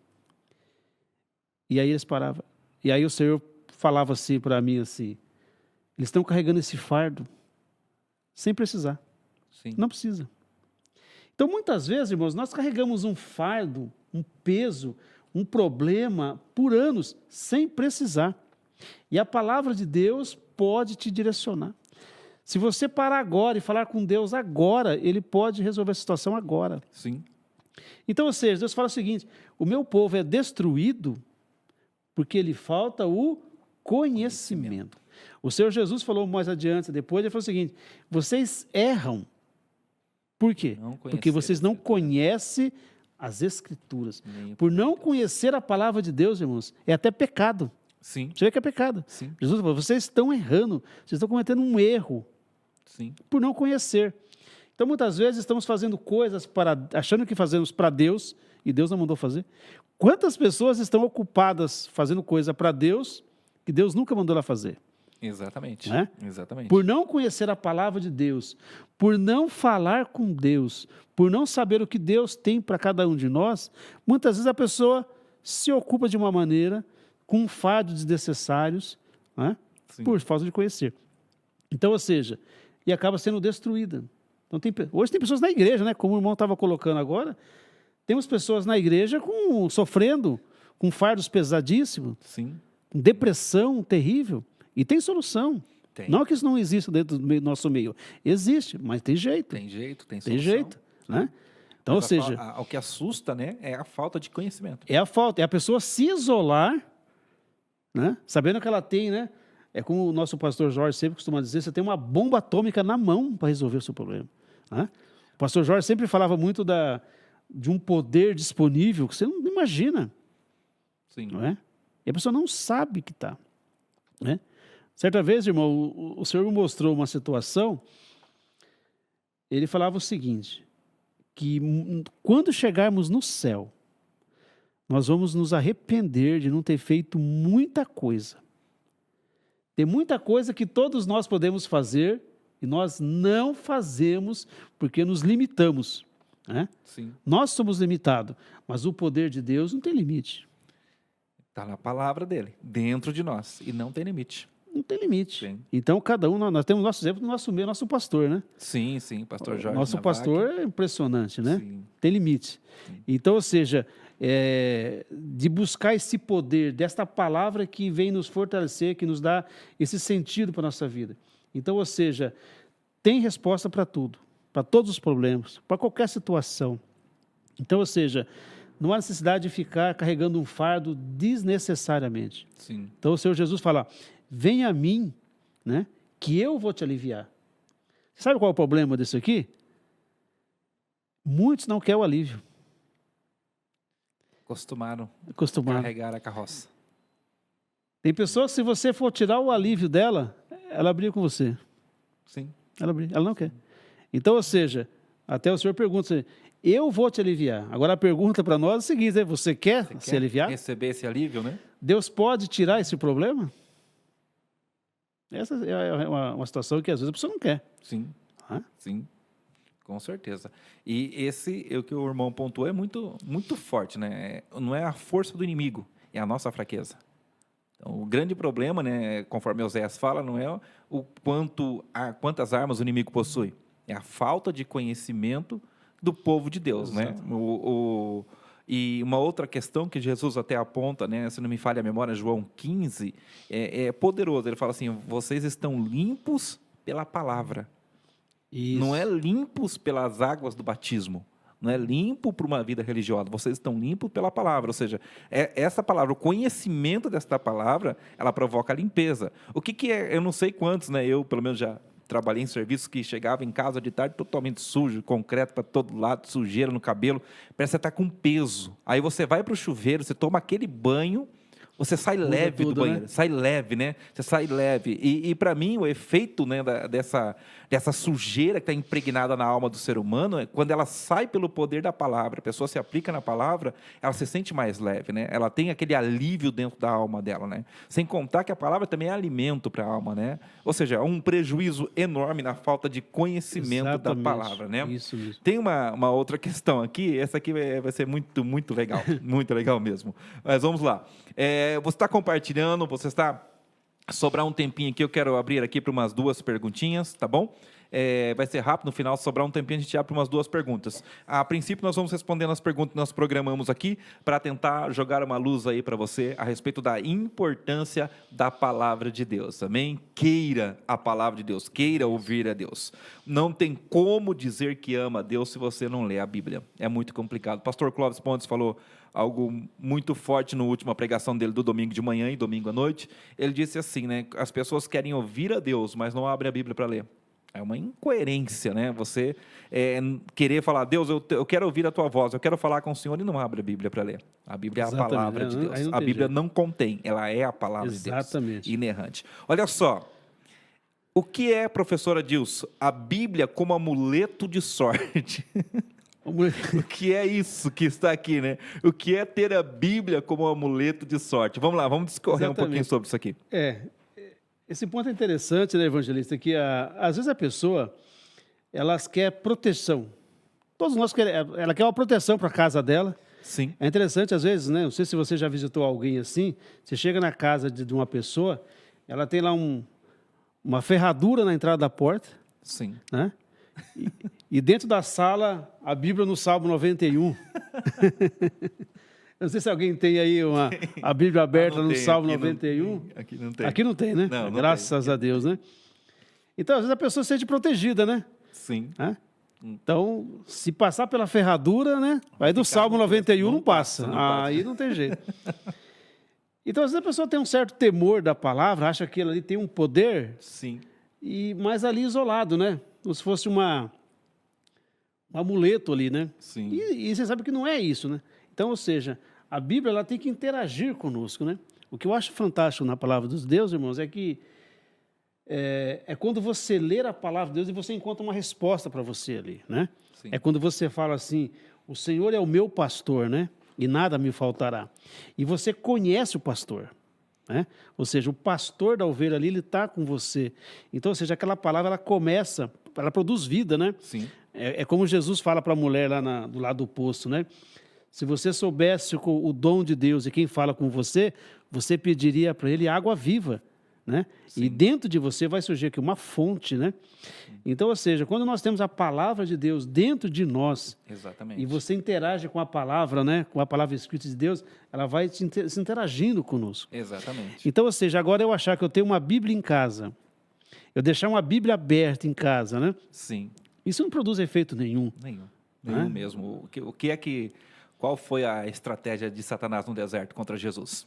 E aí eles paravam. E aí o Senhor falava assim para mim, assim, eles estão carregando esse fardo sem precisar. Sim. Não precisa. Então, muitas vezes, irmãos, nós carregamos um fardo, um peso, um problema por anos, sem precisar. E a palavra de Deus pode te direcionar. Se você parar agora e falar com Deus agora, Ele pode resolver a situação agora. Sim. Então, ou seja, Deus fala o seguinte, o meu povo é destruído porque lhe falta o conhecimento. O Senhor Jesus falou mais adiante, depois, ele falou o seguinte, vocês erram. Por quê? Porque vocês não conhecem as Escrituras. Por não conhecer a palavra de Deus, irmãos, é até pecado. Sim. Você vê que é pecado. Sim. Jesus falou, vocês estão errando, vocês estão cometendo um erro. Sim. Por não conhecer. Então, muitas vezes, estamos fazendo coisas achando que fazemos para Deus, e Deus não mandou fazer. Quantas pessoas estão ocupadas fazendo coisa para Deus, que Deus nunca mandou ela fazer? Exatamente. Né? Exatamente. Por não conhecer a palavra de Deus, por não falar com Deus, por não saber o que Deus tem para cada um de nós, muitas vezes a pessoa se ocupa de uma maneira, com fardos desnecessários, né? Por falta de conhecer. Então, ou seja, e acaba sendo destruída. Então, hoje tem pessoas na igreja, né? Como o irmão estava colocando agora, temos pessoas na igreja sofrendo com fardos pesadíssimos, Sim. com depressão terrível, e tem solução. Tem. Não que isso não exista dentro do nosso meio. Existe, mas tem jeito. Tem jeito, tem Tem solução. jeito, né? Então, ou Mas seja, o que assusta, né, é a falta de conhecimento. é a falta, é a pessoa se isolar, né? Sabendo que ela tem, né? É como o nosso pastor Jorge sempre costuma dizer, você tem uma bomba atômica na mão para resolver o seu problema, né? O pastor Jorge sempre falava muito de um poder disponível que você não imagina, Sim. não é? E a pessoa não sabe que está, né? Certa vez, irmão, o Senhor me mostrou uma situação, ele falava o seguinte, que quando chegarmos no céu, nós vamos nos arrepender de não ter feito muita coisa. Tem muita coisa que todos nós podemos fazer e nós não fazemos porque nos limitamos, né? Sim. Nós somos limitados, mas o poder de Deus não tem limite. Está na palavra dele, dentro de nós, e não tem limite. Não tem limite. Sim. Então, cada um, nós temos nosso exemplo do nosso meio, nosso pastor, né? Sim, pastor Jorge Nosso Navac. pastor é impressionante, né? Sim. Tem limite. Então, ou seja, de buscar esse poder, desta palavra que vem nos fortalecer, que nos dá esse sentido para a nossa vida. Então, ou seja, tem resposta para tudo, para todos os problemas, para qualquer situação. Então, ou seja, não há necessidade de ficar carregando um fardo desnecessariamente. Sim. Então, o Senhor Jesus fala, venha a mim, né, que eu vou te aliviar. Sabe qual é o problema disso aqui? Muitos não querem o alívio. Acostumaram Acostumaram. a carregar a carroça. Tem pessoas que, se você for tirar o alívio dela, ela briga com você. Sim. Ela briga, ela não quer. Então, ou seja, até o Senhor pergunta, eu vou te aliviar. Agora a pergunta para nós é a seguinte, né? Você quer Você se quer aliviar? receber esse alívio, né? Deus pode tirar esse problema? Essa é uma situação que às vezes a pessoa não quer. Sim. Hã? Sim. Com certeza. E esse, o que o irmão pontuou, é muito, muito forte, né? Não é a força do inimigo, é a nossa fraqueza. Então, o grande problema, né, conforme Oséias fala, não é o quantas armas o inimigo possui, é a falta de conhecimento do povo de Deus, né? E uma outra questão que Jesus até aponta, né, se não me falha a memória, João 15, é poderoso. Ele fala assim: vocês estão limpos pela palavra. Isso. Não é limpos pelas águas do batismo, não é limpo por uma vida religiosa, vocês estão limpos pela palavra, ou seja, essa palavra, o conhecimento desta palavra, ela provoca a limpeza. O que é, eu não sei quantos, né, eu pelo menos já trabalhei em serviço que chegava em casa de tarde totalmente sujo, concreto para todo lado, sujeira no cabelo, parece que você está com peso. Aí você vai para o chuveiro, você toma aquele banho, você sai leve do banheiro, né? Sai leve, né? Você sai leve. E para mim, o efeito, né, dessa sujeira que está impregnada na alma do ser humano, é quando ela sai pelo poder da palavra, a pessoa se aplica na palavra, ela se sente mais leve, né? Ela tem aquele alívio dentro da alma dela, né? Sem contar que a palavra também é alimento para a alma, né? Ou seja, há um prejuízo enorme na falta de conhecimento Exatamente. Da palavra, né? Isso mesmo. Tem uma outra questão aqui, essa aqui vai ser muito, muito legal, muito legal mesmo. Mas vamos lá. Você está compartilhando, você está... Sobrar um tempinho aqui, eu quero abrir aqui para umas 2 perguntinhas, tá bom? Vai ser rápido, no final, sobrar um tempinho, a gente abre para umas 2 perguntas. A princípio, nós vamos respondendo as perguntas que nós programamos aqui, para tentar jogar uma luz aí para você, a respeito da importância da palavra de Deus, amém? Queira a palavra de Deus, queira ouvir a Deus. Não tem como dizer que ama a Deus se você não lê a Bíblia, é muito complicado. O pastor Clóvis Pontes falou algo muito forte na última pregação dele do domingo de manhã e domingo à noite. Ele disse assim, né? As pessoas querem ouvir a Deus, mas não abrem a Bíblia para ler. É uma incoerência, né? Você querer falar, Deus, eu quero ouvir a tua voz, eu quero falar com o Senhor e não abre a Bíblia para ler. A Bíblia é a palavra de Deus. A Bíblia não contém, ela é a palavra de Deus. Inerrante. Olha só, o que é, professora Dilson, a Bíblia como amuleto de sorte? O que é isso que está aqui, né? O que é ter a Bíblia como amuleto de sorte? Vamos lá, vamos discorrer um pouquinho sobre isso aqui. Esse ponto é interessante, né, evangelista, que às vezes a pessoa, elas quer proteção. Todos nós queremos, ela quer uma proteção para a casa dela. Sim. É interessante, às vezes, né, não sei se você já visitou alguém assim, você chega na casa de uma pessoa, ela tem lá uma ferradura na entrada da porta. Sim. Né? E dentro da sala, a Bíblia no Salmo 91. Não sei se alguém tem aí a Bíblia aberta no Salmo 91. Aqui não tem. Aqui não tem, né? Não Graças tem. a Deus, né? Então, às vezes a pessoa se sente protegida, né? Sim. Né? Então, se passar pela ferradura, né? Vai do ficar Salmo no 91, texto. não passa. Não passa. Aí não tem jeito. Então, às vezes a pessoa tem um certo temor da palavra, acha que ela ali tem um poder, Sim. mas ali isolado, né? Como se fosse um amuleto ali, né? Sim. E você sabe que não é isso, né? Então, ou seja, a Bíblia ela tem que interagir conosco, né? O que eu acho fantástico na palavra dos Deus, irmãos, é que é quando você lê a palavra de Deus e você encontra uma resposta para você ali, né? Sim. É quando você fala assim, o Senhor é o meu pastor, né? E nada me faltará. E você conhece o pastor, né? Ou seja, o pastor da ovelha ali, ele está com você. Então, ou seja, aquela palavra, ela produz vida, né? Sim. É como Jesus fala para a mulher lá do lado do poço, né? Se você soubesse o dom de Deus e quem fala com você, você pediria para ele água viva, né? Sim. E dentro de você vai surgir aqui uma fonte, né? Então, ou seja, quando nós temos a palavra de Deus dentro de nós, Exatamente. e você interage com a palavra, né? Com a palavra escrita de Deus, ela vai se interagindo conosco. Exatamente. Então, ou seja, agora eu achar que eu tenho uma Bíblia em casa, eu deixar uma Bíblia aberta em casa, né? Sim. Isso não produz efeito nenhum. Nenhum. Né? Nenhum mesmo. Qual foi a estratégia de Satanás no deserto contra Jesus?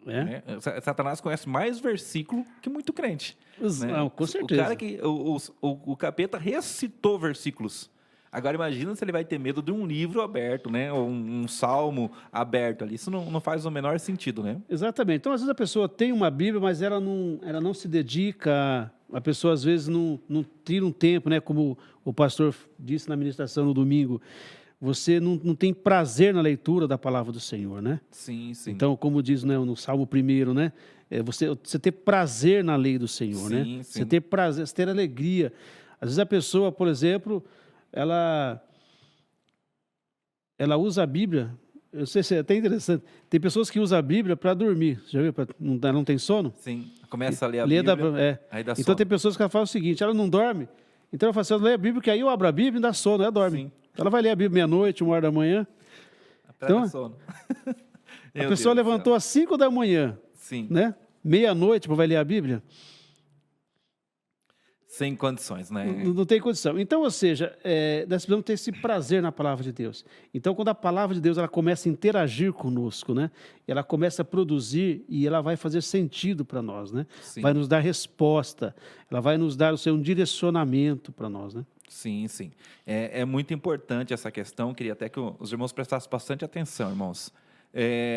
Né? Satanás conhece mais versículo que muito crente. Né? Não, com certeza. O cara que o capeta recitou versículos. Agora imagina se ele vai ter medo de um livro aberto, né? Ou um salmo aberto ali. Isso não faz o menor sentido, né? Exatamente. Então, às vezes a pessoa tem uma Bíblia, mas ela não se dedica. A pessoa às vezes não tira um tempo, né? Como o pastor disse na ministração no domingo. Você não tem prazer na leitura da palavra do Senhor, né? Sim, sim. Então, como diz, né, no Salmo 1, né? Você ter prazer na lei do Senhor, Sim, né? sim. Você ter prazer, você ter alegria. Às vezes a pessoa, por exemplo, ela usa a Bíblia. Eu sei se é até interessante. Tem pessoas que usam a Bíblia para dormir. Já viu? Não tem sono? Sim. Começa a ler a Bíblia, aí dá Então sono. tem pessoas que ela fala o seguinte, ela não dorme, então ela fala assim, eu leio a Bíblia, que aí eu abro a Bíblia e dá sono, ela dorme. Sim. Então ela vai ler a Bíblia meia-noite, 1h da manhã. Então, Então, sono. A pessoa levantou às 5 da manhã, Sim. né? Meia-noite, vai ler a Bíblia. Sem condições, né? Não tem condição. Então, ou seja, nós precisamos ter esse prazer na palavra de Deus. Então, quando a palavra de Deus ela começa a interagir conosco, né? Ela começa a produzir e ela vai fazer sentido para nós, né? Sim. Vai nos dar resposta, ela vai nos dar um direcionamento para nós, né? Sim, sim. É muito importante essa questão. Queria até que os irmãos prestassem bastante atenção, irmãos.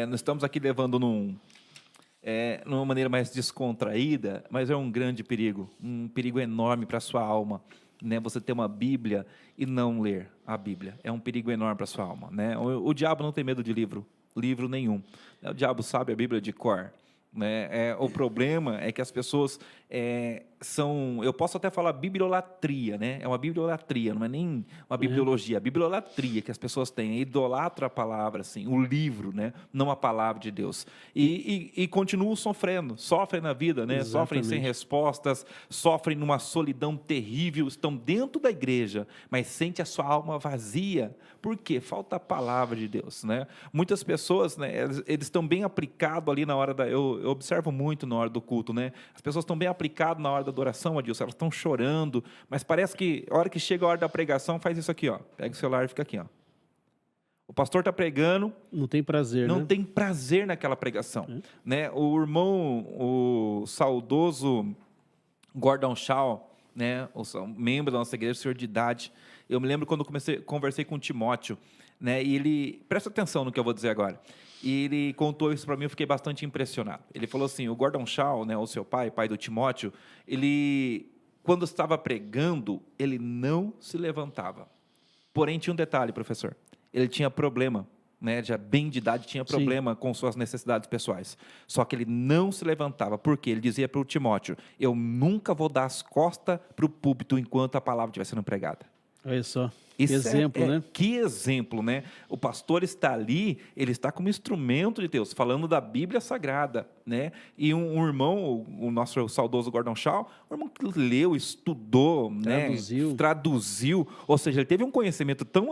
Nós estamos aqui levando numa maneira mais descontraída, mas é um grande perigo, um perigo enorme para a sua alma, né? Você ter uma Bíblia e não ler a Bíblia, é um perigo enorme para a sua alma, né? O diabo não tem medo de livro nenhum, o diabo sabe a Bíblia de cor, né? O problema é que as pessoas eu posso até falar bibliolatria, né? É uma bibliolatria, não é nem uma bibliologia, a bibliolatria que as pessoas têm, idolatra a palavra, assim, o livro, né? Não a palavra de Deus. E continuam sofrem na vida, né? Exatamente. Sofrem sem respostas, sofrem numa solidão terrível, estão dentro da igreja, mas sente a sua alma vazia. Por quê? Falta a palavra de Deus, né? Muitas pessoas, né? Eles estão bem aplicados ali na hora eu observo muito na hora do culto, né? As pessoas estão bem aplicadas na hora da adoração a Deus, elas estão chorando, mas parece que a hora que chega a hora da pregação, faz isso aqui, ó. Pega o celular e fica aqui, ó. O pastor está pregando, Não tem prazer, não né? tem prazer naquela pregação, né? O irmão, o saudoso Gordon Shaw, né? O membro da nossa igreja, senhor de idade. Eu me lembro quando conversei com o Timóteo, né? E ele, presta atenção no que eu vou dizer agora. E ele contou isso para mim, eu fiquei bastante impressionado. Ele falou assim, o Gordon Shaw, né, o seu pai do Timóteo, ele, quando estava pregando, ele não se levantava. Porém, tinha um detalhe, professor. Ele tinha problema, né, já bem de idade, tinha problema com suas necessidades pessoais. Só que ele não se levantava, porque ele dizia para o Timóteo, eu nunca vou dar as costas para o púlpito enquanto a palavra estiver sendo pregada. Olha só. Que exemplo, né? Que exemplo, né? O pastor está ali, ele está como instrumento de Deus, falando da Bíblia Sagrada, né? E um irmão, o nosso saudoso Gordon Shaw, um irmão que leu, estudou, traduziu, ou seja, ele teve um conhecimento tão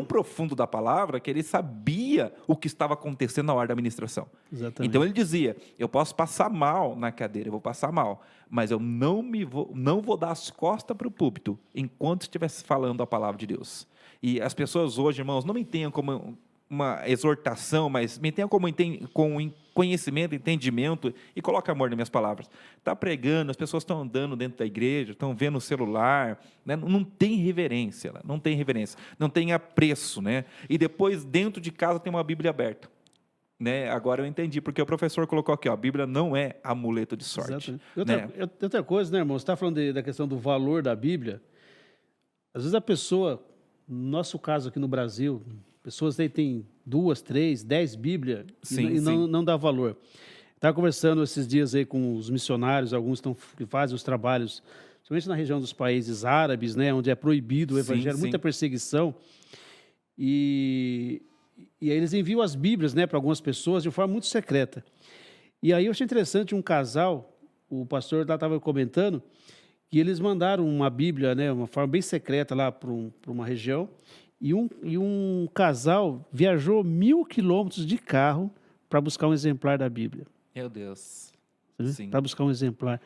profundo da palavra, que ele sabia o que estava acontecendo na hora da ministração. Exatamente. Então ele dizia, eu posso passar mal na cadeira, eu vou passar mal, mas eu não vou dar as costas para o púlpito enquanto estivesse falando a palavra de Deus. E as pessoas hoje, irmãos, não me tenham como uma exortação, mas me tenham como com conhecimento, entendimento, e coloca amor nas minhas palavras. Está pregando, as pessoas estão andando dentro da igreja, estão vendo o celular, né? Não tem reverência, não tem apreço, né? E depois, dentro de casa, tem uma Bíblia aberta. Né? Agora eu entendi, porque o professor colocou aqui, ó, a Bíblia não é amuleto de sorte. Outra coisa, né, irmão? Você está falando da questão do valor da Bíblia. Às vezes a pessoa, no nosso caso aqui no Brasil, pessoas aí têm 2, 3, 10 Bíblias e não dá valor. Estava conversando esses dias aí com os missionários, alguns que fazem os trabalhos, principalmente na região dos países árabes, né, onde é proibido o evangelho, muita perseguição. E aí eles enviam as Bíblias, né, para algumas pessoas de forma muito secreta. E aí eu achei interessante um casal, o pastor lá estava comentando, que eles mandaram uma Bíblia, né, uma forma bem secreta lá para uma região, e um casal viajou 1.000 quilômetros de carro para buscar um exemplar da Bíblia. Meu Deus. Para buscar um exemplar.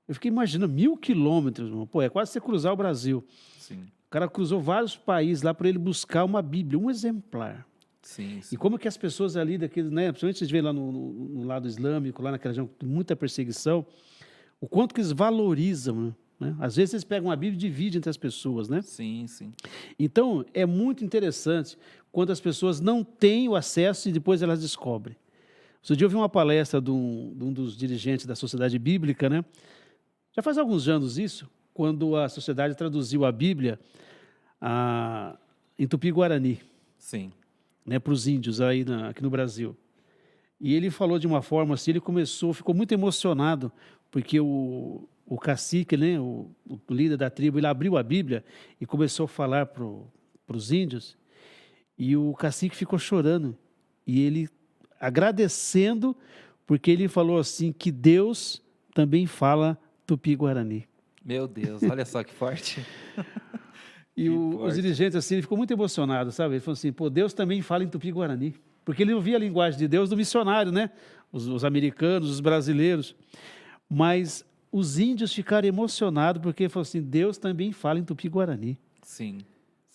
Eu fiquei imaginando, 1.000 quilômetros, irmão. Pô, é quase você cruzar o Brasil. Sim. O cara cruzou vários países lá para ele buscar uma Bíblia, um exemplar. Sim. E como que as pessoas ali, daqueles, né, principalmente vocês veem lá no lado islâmico, lá naquela região com muita perseguição, o quanto que eles valorizam, né? Às vezes eles pegam a Bíblia e dividem entre as pessoas, né? Sim. Então, é muito interessante quando as pessoas não têm o acesso e depois elas descobrem. Outro dia eu vi uma palestra de um dos dirigentes da Sociedade Bíblica, né? Já faz alguns anos isso, quando a sociedade traduziu a Bíblia em Tupi-Guarani. Sim. Né, para os índios aí aqui no Brasil. E ele falou de uma forma assim, ficou muito emocionado, porque o cacique, né, o líder da tribo, ele abriu a Bíblia e começou a falar para os índios, e o cacique ficou chorando, e ele agradecendo, porque ele falou assim, que Deus também fala Tupi-Guarani. Meu Deus, olha só que forte. E os dirigentes, assim, ele ficou muito emocionado, sabe? Ele falou assim, pô, Deus também fala em Tupi-Guarani. Porque ele ouvia a linguagem de Deus do missionário, né? Os americanos, os brasileiros. Mas os índios ficaram emocionados porque ele falou assim, Deus também fala em Tupi-Guarani. Sim.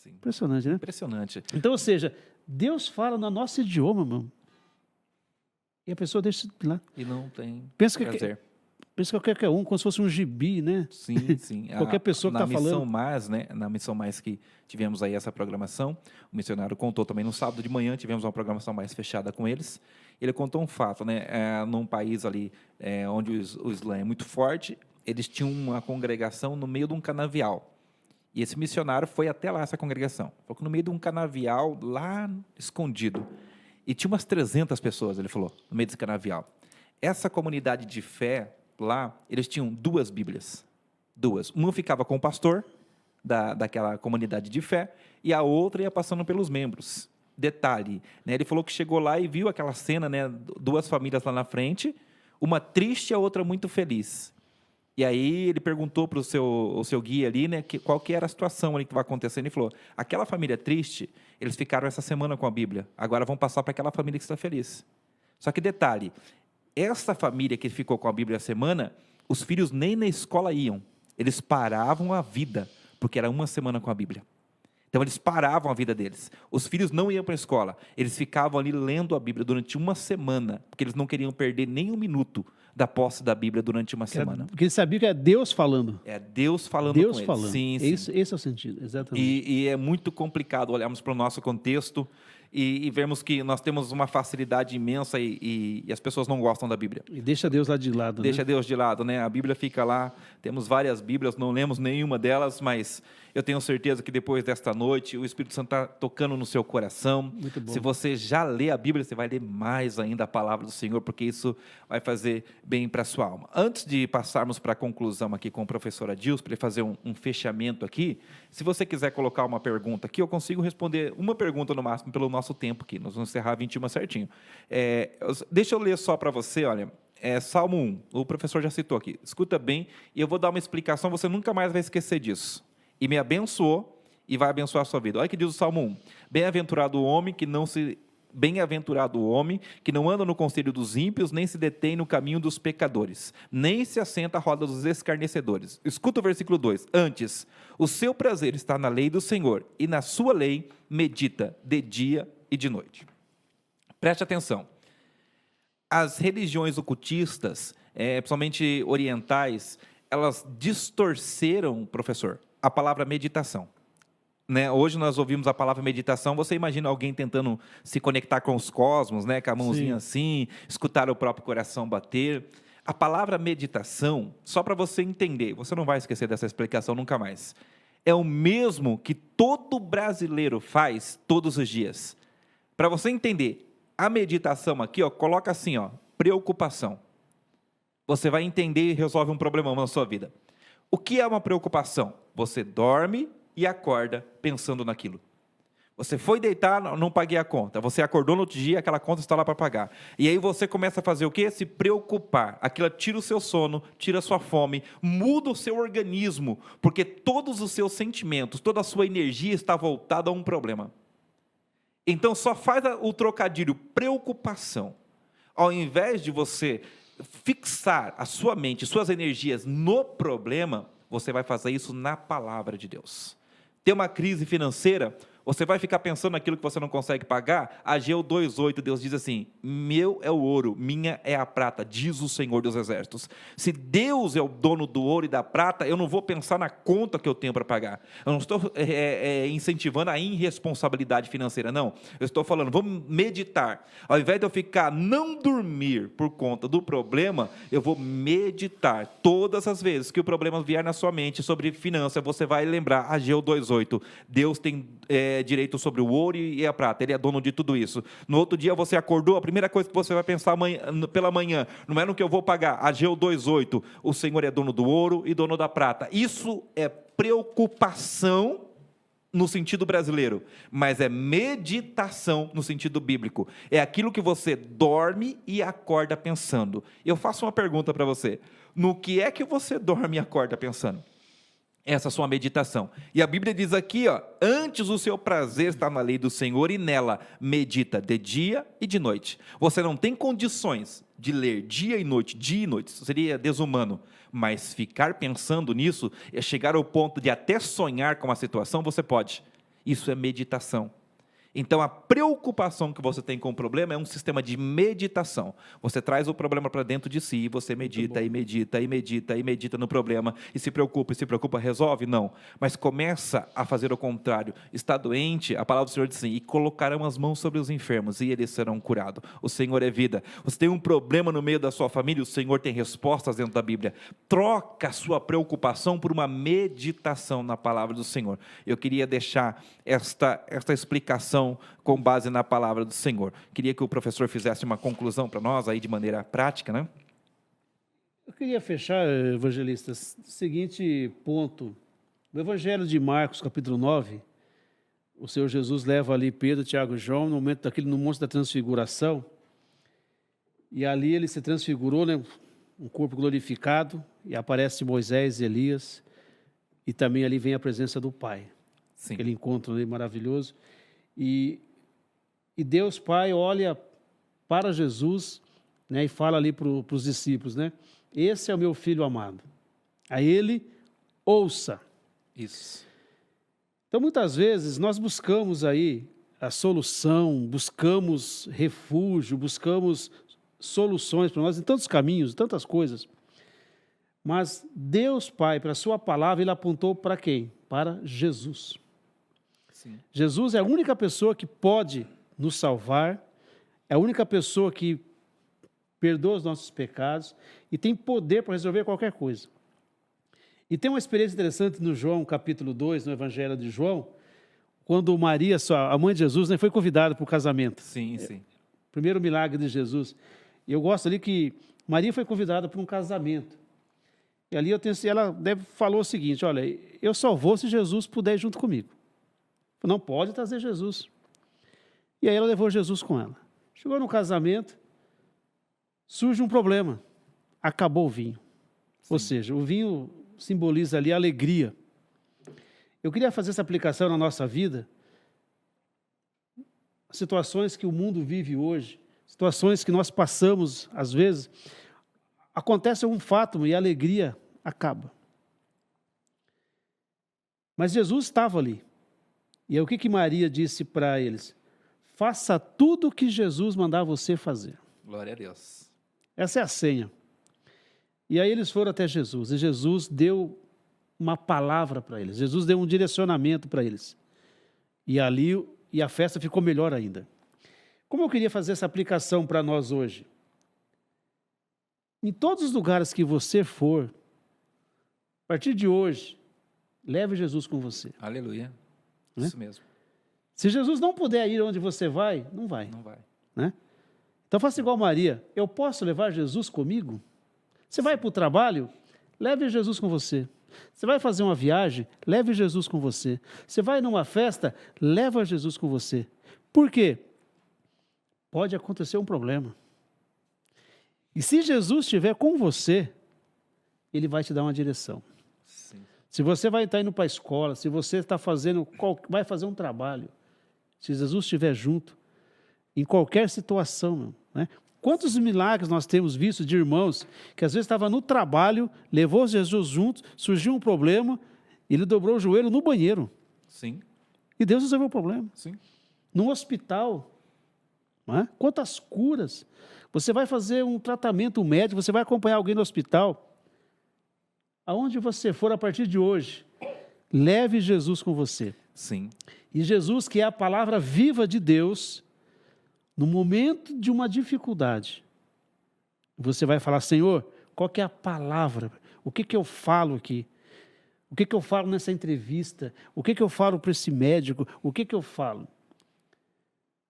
Impressionante, né? Impressionante. Então, ou seja, Deus fala no nosso idioma, irmão. E a pessoa deixa lá. E não tem prazer. Pensa que qualquer um, como se fosse um gibi, né? Sim. Qualquer pessoa que está falando. Na Missão Mais que tivemos aí essa programação, o missionário contou também no sábado de manhã, tivemos uma programação mais fechada com eles. Ele contou um fato, né? Num país ali onde o Islã é muito forte, eles tinham uma congregação no meio de um canavial. E esse missionário foi até lá, essa congregação. Foi no meio de um canavial, lá escondido. E tinha umas 300 pessoas, ele falou, no meio desse canavial. Essa comunidade de fé lá, eles tinham 2 Bíblias. 2. Uma ficava com o pastor daquela comunidade de fé e a outra ia passando pelos membros. Detalhe, né? Ele falou que chegou lá e viu aquela cena, né? 2 famílias lá na frente, uma triste e a outra muito feliz. E aí ele perguntou para o seu guia ali, né, qual que era a situação ali que estava acontecendo. Ele falou, aquela família triste, eles ficaram essa semana com a Bíblia, agora vão passar para aquela família que está feliz. Só que detalhe, essa família que ficou com a Bíblia a semana, os filhos nem na escola iam. Eles paravam a vida, porque era uma semana com a Bíblia. Então, eles paravam a vida deles. Os filhos não iam para a escola. Eles ficavam ali lendo a Bíblia durante uma semana, porque eles não queriam perder nem um minuto da posse da Bíblia durante uma semana. Porque eles sabiam que é Deus falando. É Deus falando Deus com falando. eles. Sim. Esse é o sentido, exatamente. E é muito complicado olharmos para o nosso contexto e vemos que nós temos uma facilidade imensa e as pessoas não gostam da Bíblia. E deixa Deus lá de lado, Deixa né? Deus de lado, né? A Bíblia fica lá, temos várias Bíblias, não lemos nenhuma delas, mas eu tenho certeza que depois desta noite o Espírito Santo está tocando no seu coração. Muito bom. Se você já lê a Bíblia, você vai ler mais ainda a palavra do Senhor, porque isso vai fazer bem para a sua alma. Antes de passarmos para a conclusão aqui com o professor Adilson, para ele fazer um fechamento aqui, se você quiser colocar uma pergunta aqui, eu consigo responder uma pergunta no máximo pelo nosso tempo aqui. Nós vamos encerrar 21 certinho. Deixa eu ler só para você, olha. Salmo 1, o professor já citou aqui. Escuta bem, e eu vou dar uma explicação, você nunca mais vai esquecer disso. E me abençoou, e vai abençoar a sua vida. Olha o que diz o Salmo 1. Bem-aventurado o homem que não anda no conselho dos ímpios, nem se detém no caminho dos pecadores, nem se assenta à roda dos escarnecedores. Escuta o versículo 2. Antes, o seu prazer está na lei do Senhor, e na sua lei medita de dia e de noite. Preste atenção. As religiões ocultistas, principalmente orientais, elas distorceram, professor, a palavra meditação. Né? Hoje nós ouvimos a palavra meditação, você imagina alguém tentando se conectar com os cosmos, né? Com a mãozinha assim, escutar o próprio coração bater. A palavra meditação, só para você entender, você não vai esquecer dessa explicação nunca mais, é o mesmo que todo brasileiro faz todos os dias. Para você entender, a meditação aqui, ó, coloca assim, ó, preocupação. Você vai entender e resolve um problemão na sua vida. O que é uma preocupação? Você dorme e acorda pensando naquilo. Você foi deitar, não paguei a conta. Você acordou no outro dia, aquela conta está lá para pagar. E aí você começa a fazer o quê? Se preocupar. Aquilo tira o seu sono, tira a sua fome, muda o seu organismo, porque todos os seus sentimentos, toda a sua energia está voltada a um problema. Então, só faz o trocadilho preocupação. Ao invés de você fixar a sua mente, suas energias no problema, você vai fazer isso na palavra de Deus. Tem uma crise financeira, você vai ficar pensando naquilo que você não consegue pagar? Ageu 2,8, Deus diz assim, meu é o ouro, minha é a prata, diz o Senhor dos Exércitos. Se Deus é o dono do ouro e da prata, eu não vou pensar na conta que eu tenho para pagar. Eu não estou incentivando a irresponsabilidade financeira, não. Eu estou falando, vamos meditar. Ao invés de eu ficar, não dormir por conta do problema, eu vou meditar. Todas as vezes que o problema vier na sua mente sobre finança, você vai lembrar, Ageu 2,8, Deus tem direito sobre o ouro e a prata, Ele é dono de tudo isso. No outro dia você acordou, a primeira coisa que você vai pensar pela manhã, não é no que eu vou pagar, Ageu 2,8, o Senhor é dono do ouro e dono da prata. Isso é preocupação no sentido brasileiro, mas é meditação no sentido bíblico. É aquilo que você dorme e acorda pensando. Eu faço uma pergunta para você, no que é que você dorme e acorda pensando? Essa é a sua meditação. E a Bíblia diz aqui, ó, antes o seu prazer está na lei do Senhor e nela medita de dia e de noite. Você não tem condições de ler dia e noite, isso seria desumano. Mas ficar pensando nisso, chegar ao ponto de até sonhar com a situação, você pode. Isso é meditação. Então, a preocupação que você tem com o problema é um sistema de meditação. Você traz o problema para dentro de si, e você medita, e medita, e medita, e medita no problema, e se preocupa, resolve? Não. Mas começa a fazer o contrário. Está doente, a palavra do Senhor diz assim, e colocarão as mãos sobre os enfermos, e eles serão curados. O Senhor é vida. Você tem um problema no meio da sua família, o Senhor tem respostas dentro da Bíblia. Troca a sua preocupação por uma meditação na palavra do Senhor. Eu queria deixar esta explicação com base na palavra do Senhor. Queria que o professor fizesse uma conclusão para nós aí de maneira prática, né? Eu queria fechar, evangelistas, seguinte ponto. No Evangelho de Marcos, capítulo 9, o Senhor Jesus leva ali Pedro, Tiago e João no Monte da Transfiguração, e ali ele se transfigurou, né? Um corpo glorificado, e aparece Moisés e Elias, e também ali vem a presença do Pai. Sim. Aquele encontro ali maravilhoso. E Deus Pai olha para Jesus, né, e fala ali para os discípulos, né? Esse é o meu filho amado. A ele ouça. Isso. Então, muitas vezes, nós buscamos aí a solução, buscamos refúgio, buscamos soluções para nós em tantos caminhos, tantas coisas. Mas Deus Pai, para a sua palavra, Ele apontou para quem? Para Jesus. Sim. Jesus é a única pessoa que pode nos salvar, é a única pessoa que perdoa os nossos pecados e tem poder para resolver qualquer coisa. E tem uma experiência interessante no João, capítulo 2, no Evangelho de João, quando Maria, a mãe de Jesus, né, foi convidada para o casamento. Sim, sim. Primeiro milagre de Jesus. E eu gosto ali que Maria foi convidada para um casamento. E ali ela falou o seguinte, olha, eu só vou se Jesus puder ir junto comigo. Não pode trazer Jesus. E aí ela levou Jesus com ela. Chegou no casamento, surge um problema. Acabou o vinho. Sim. Ou seja, o vinho simboliza ali a alegria. Eu queria fazer essa aplicação na nossa vida. Situações que o mundo vive hoje, situações que nós passamos, às vezes, acontece um fato e a alegria acaba. Mas Jesus estava ali. E aí o que Maria disse para eles? Faça tudo o que Jesus mandar você fazer. Glória a Deus. Essa é a senha. E aí eles foram até Jesus, e Jesus deu uma palavra para eles, Jesus deu um direcionamento para eles. E a festa ficou melhor ainda. Como eu queria fazer essa aplicação para nós hoje? Em todos os lugares que você for, a partir de hoje, leve Jesus com você. Aleluia. Né? Isso mesmo. Se Jesus não puder ir onde você vai, não vai. Não vai. Né? Então faça igual Maria. Eu posso levar Jesus comigo? Você vai para o trabalho? Leve Jesus com você. Você vai fazer uma viagem? Leve Jesus com você. Você vai numa festa? Leva Jesus com você. Por quê? Pode acontecer um problema. E se Jesus estiver com você, Ele vai te dar uma direção. Sim. Se você vai estar indo para a escola, se você está vai fazer um trabalho, se Jesus estiver junto, em qualquer situação, né? Quantos milagres nós temos visto de irmãos que às vezes estavam no trabalho, levou Jesus junto, surgiu um problema, ele dobrou o joelho no banheiro. Sim. E Deus resolveu o problema. Sim. No hospital, né? Quantas curas. Você vai fazer um tratamento médico, você vai acompanhar alguém no hospital. Aonde você for a partir de hoje, leve Jesus com você. Sim. E Jesus, que é a palavra viva de Deus, no momento de uma dificuldade, você vai falar, Senhor, qual que é a palavra? O que eu falo aqui? O que eu falo nessa entrevista? O que eu falo para esse médico? O que eu falo?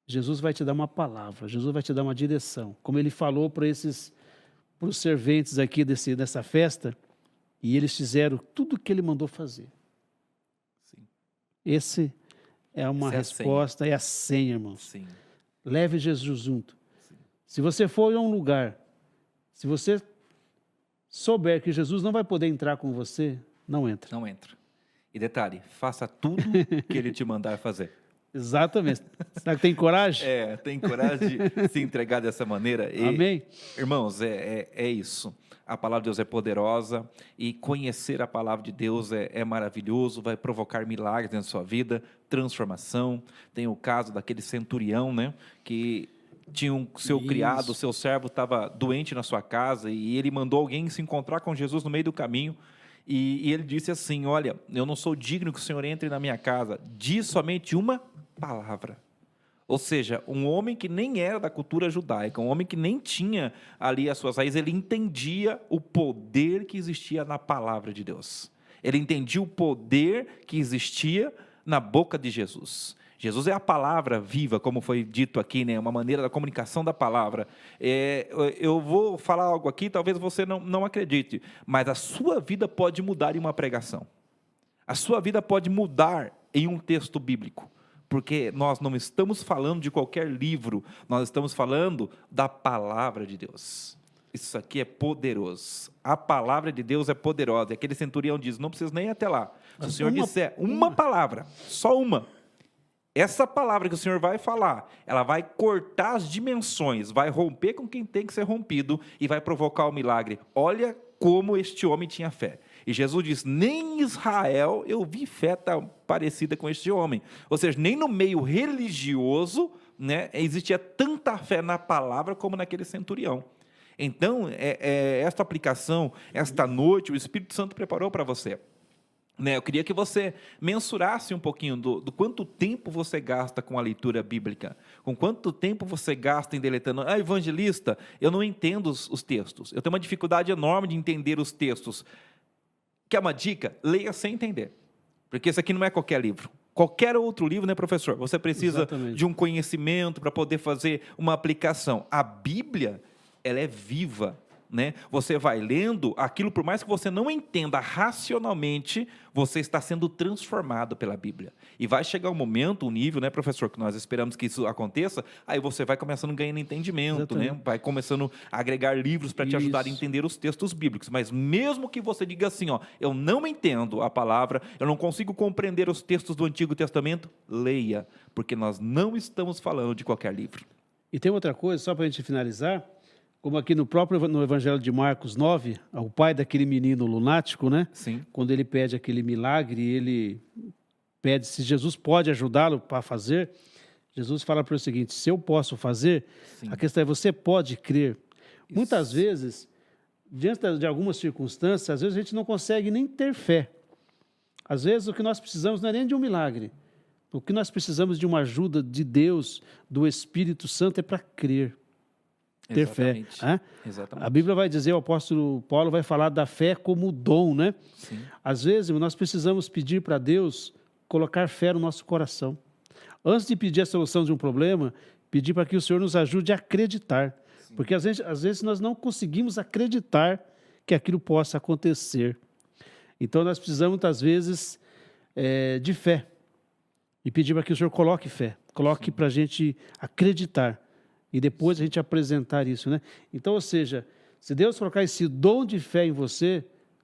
Jesus vai te dar uma palavra, Jesus vai te dar uma direção. Como Ele falou para os serventes aqui dessa festa, e eles fizeram tudo o que Ele mandou fazer. Sim. Esse é uma resposta, é a senha, irmãos. Sim. Leve Jesus junto. Sim. Se você for a um lugar, se você souber que Jesus não vai poder entrar com você, não entra. Não entra. E detalhe, faça tudo que Ele te mandar fazer. Exatamente. Será que tem coragem? Tem coragem de se entregar dessa maneira. Amém? Irmãos, é isso. A palavra de Deus é poderosa e conhecer a palavra de Deus é maravilhoso, vai provocar milagres na sua vida, transformação. Tem o caso daquele centurião, né, que tinha seu criado, seu servo estava doente na sua casa e ele mandou alguém se encontrar com Jesus no meio do caminho. E ele disse assim, olha, eu não sou digno que o Senhor entre na minha casa, diz somente uma palavra. Ou seja, um homem que nem era da cultura judaica, um homem que nem tinha ali as suas raízes, ele entendia o poder que existia na palavra de Deus. Ele entendia o poder que existia na boca de Jesus. Jesus é a palavra viva, como foi dito aqui, né? Uma maneira da comunicação da palavra. Eu vou falar algo aqui, talvez você não acredite, mas a sua vida pode mudar em uma pregação. A sua vida pode mudar em um texto bíblico, porque nós não estamos falando de qualquer livro, nós estamos falando da palavra de Deus. Isso aqui é poderoso. A palavra de Deus é poderosa. E aquele centurião diz, não precisa nem ir até lá. Se o Senhor disser uma palavra, só uma, essa palavra que o Senhor vai falar, ela vai cortar as dimensões, vai romper com quem tem que ser rompido e vai provocar o milagre. Olha como este homem tinha fé. E Jesus diz, nem em Israel eu vi fé tão parecida com este homem. Ou seja, nem no meio religioso, né, existia tanta fé na palavra como naquele centurião. Então, esta aplicação, esta noite, o Espírito Santo preparou para você. né? Eu queria que você mensurasse um pouquinho do quanto tempo você gasta com a leitura bíblica, com quanto tempo você gasta em deletando. Ah, evangelista, eu não entendo os textos, eu tenho uma dificuldade enorme de entender os textos. Quer uma dica? Leia sem entender, porque esse aqui não é qualquer livro. Qualquer outro livro, né, professor? Você precisa Exatamente. de um conhecimento para poder fazer uma aplicação. A Bíblia, ela é viva, né? Você vai lendo aquilo, por mais que você não entenda racionalmente, você está sendo transformado pela Bíblia. E vai chegar um momento, um nível, né, professor, que nós esperamos que isso aconteça, aí você vai começando a ganhar entendimento, né? Vai começando a agregar livros para te ajudar a entender os textos bíblicos. Mas mesmo que você diga assim, ó, eu não entendo a palavra, eu não consigo compreender os textos do Antigo Testamento, leia, porque nós não estamos falando de qualquer livro. E tem outra coisa, só para a gente finalizar, como aqui no Evangelho de Marcos 9, o pai daquele menino lunático, né? Sim. Quando ele pede aquele milagre, ele pede se Jesus pode ajudá-lo para fazer. Jesus fala para ele o seguinte: se eu posso fazer, Sim. a questão é você pode crer. Isso. Muitas vezes, diante de algumas circunstâncias, às vezes a gente não consegue nem ter fé. Às vezes o que nós precisamos não é nem de um milagre. O que nós precisamos de uma ajuda de Deus, do Espírito Santo, é para crer. Ter fé. Exatamente. A Bíblia vai dizer, o apóstolo Paulo vai falar da fé como dom, né? Sim. Às vezes, nós precisamos pedir para Deus colocar fé no nosso coração. Antes de pedir a solução de um problema, pedir para que o Senhor nos ajude a acreditar. Sim. Porque às vezes nós não conseguimos acreditar que aquilo possa acontecer. Então, nós precisamos, muitas vezes, de fé. E pedir para que o Senhor coloque fé. Coloque para a gente acreditar. E depois a gente apresentar isso, né? Então, ou seja, se Deus colocar esse dom de fé em você,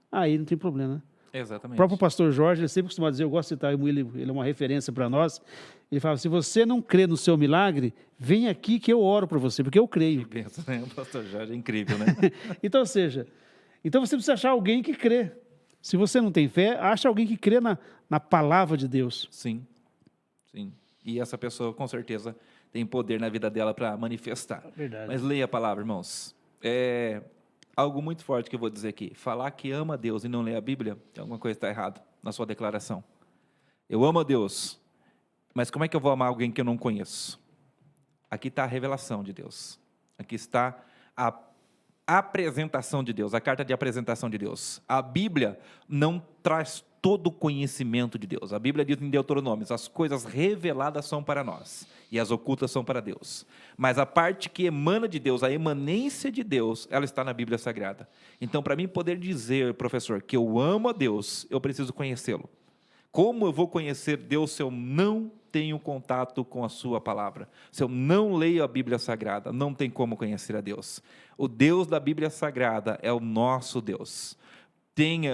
aí não tem problema, né? Exatamente. O próprio pastor Jorge, ele sempre costuma dizer, eu gosto de citar ele é uma referência para nós, ele fala, se você não crê no seu milagre, vem aqui que eu oro por você, porque eu creio. Que benção, né? O pastor Jorge é incrível, né? Então, ou seja, você precisa achar alguém que crê. Se você não tem fé, acha alguém que crê na palavra de Deus. Sim, sim. E essa pessoa, com certeza, tem poder na vida dela para manifestar. Verdade. Mas leia a palavra, irmãos. É algo muito forte que eu vou dizer aqui. Falar que ama a Deus e não ler a Bíblia, alguma coisa está errada na sua declaração. Eu amo a Deus, mas como é que eu vou amar alguém que eu não conheço? Aqui está a revelação de Deus. Aqui está a apresentação de Deus, a carta de apresentação de Deus. A Bíblia não traz todo o conhecimento de Deus. A Bíblia diz em Deuteronômio, as coisas reveladas são para nós e as ocultas são para Deus. Mas a parte que emana de Deus, a emanência de Deus, ela está na Bíblia Sagrada. Então, para mim poder dizer, professor, que eu amo a Deus, eu preciso conhecê-lo. Como eu vou conhecer Deus se eu não tenho contato com a sua palavra? Se eu não leio a Bíblia Sagrada, não tem como conhecer a Deus. O Deus da Bíblia Sagrada é o nosso Deus.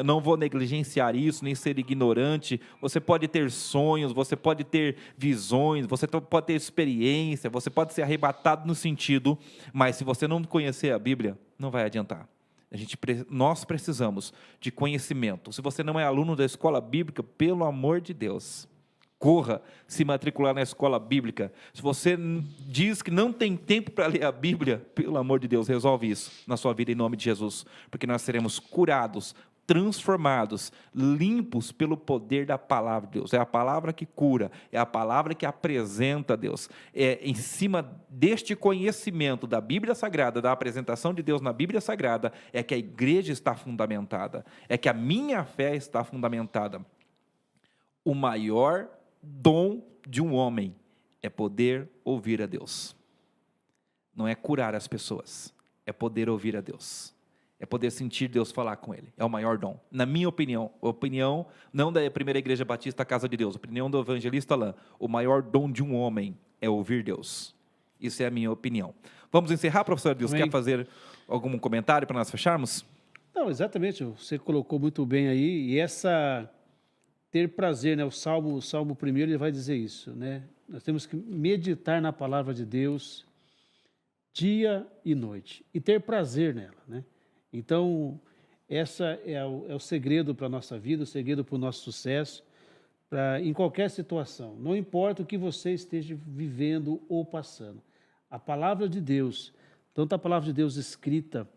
Não vou negligenciar isso, nem ser ignorante. Você pode ter sonhos, você pode ter visões, você pode ter experiência, você pode ser arrebatado no sentido, mas se você não conhecer a Bíblia, não vai adiantar. Nós precisamos de conhecimento. Se você não é aluno da escola bíblica, pelo amor de Deus, corra se matricular na escola bíblica. Se você diz que não tem tempo para ler a Bíblia, pelo amor de Deus, resolve isso na sua vida em nome de Jesus, porque nós seremos curados, transformados, limpos pelo poder da palavra de Deus. É a palavra que cura, é a palavra que apresenta a Deus. É em cima deste conhecimento da Bíblia Sagrada, da apresentação de Deus na Bíblia Sagrada, é que a igreja está fundamentada, é que a minha fé está fundamentada. O maior dom de um homem é poder ouvir a Deus. Não é curar as pessoas, é poder ouvir a Deus. É poder sentir Deus falar com ele. É o maior dom. Na minha opinião, opinião não da Primeira Igreja Batista Casa de Deus, opinião do evangelista Alain, o maior dom de um homem é ouvir Deus. Isso é a minha opinião. Vamos encerrar, professor Deus? Quer fazer algum comentário para nós fecharmos? Não, exatamente. Você colocou muito bem aí. E ter prazer, né? O Salmo 1 ele vai dizer isso, né? Nós temos que meditar na palavra de Deus dia e noite e ter prazer nela, né? Então, essa é o segredo para a nossa vida, o segredo para o nosso sucesso, em qualquer situação. Não importa o que você esteja vivendo ou passando. A palavra de Deus, tanto a palavra de Deus escrita,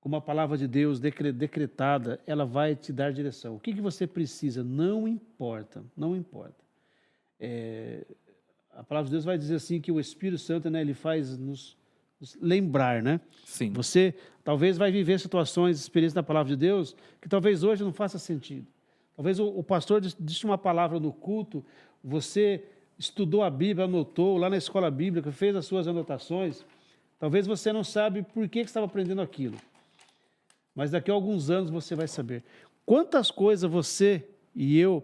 como a palavra de Deus decretada, ela vai te dar direção. O que você precisa? Não importa, não importa. A palavra de Deus vai dizer assim que o Espírito Santo, né, ele faz nos lembrar, né? Sim. Você talvez vai viver situações, experiências da palavra de Deus, que talvez hoje não faça sentido. Talvez o pastor disse uma palavra no culto, você estudou a Bíblia, anotou lá na escola bíblica, fez as suas anotações, talvez você não sabe por que estava aprendendo aquilo. Mas daqui a alguns anos você vai saber. Quantas coisas você e eu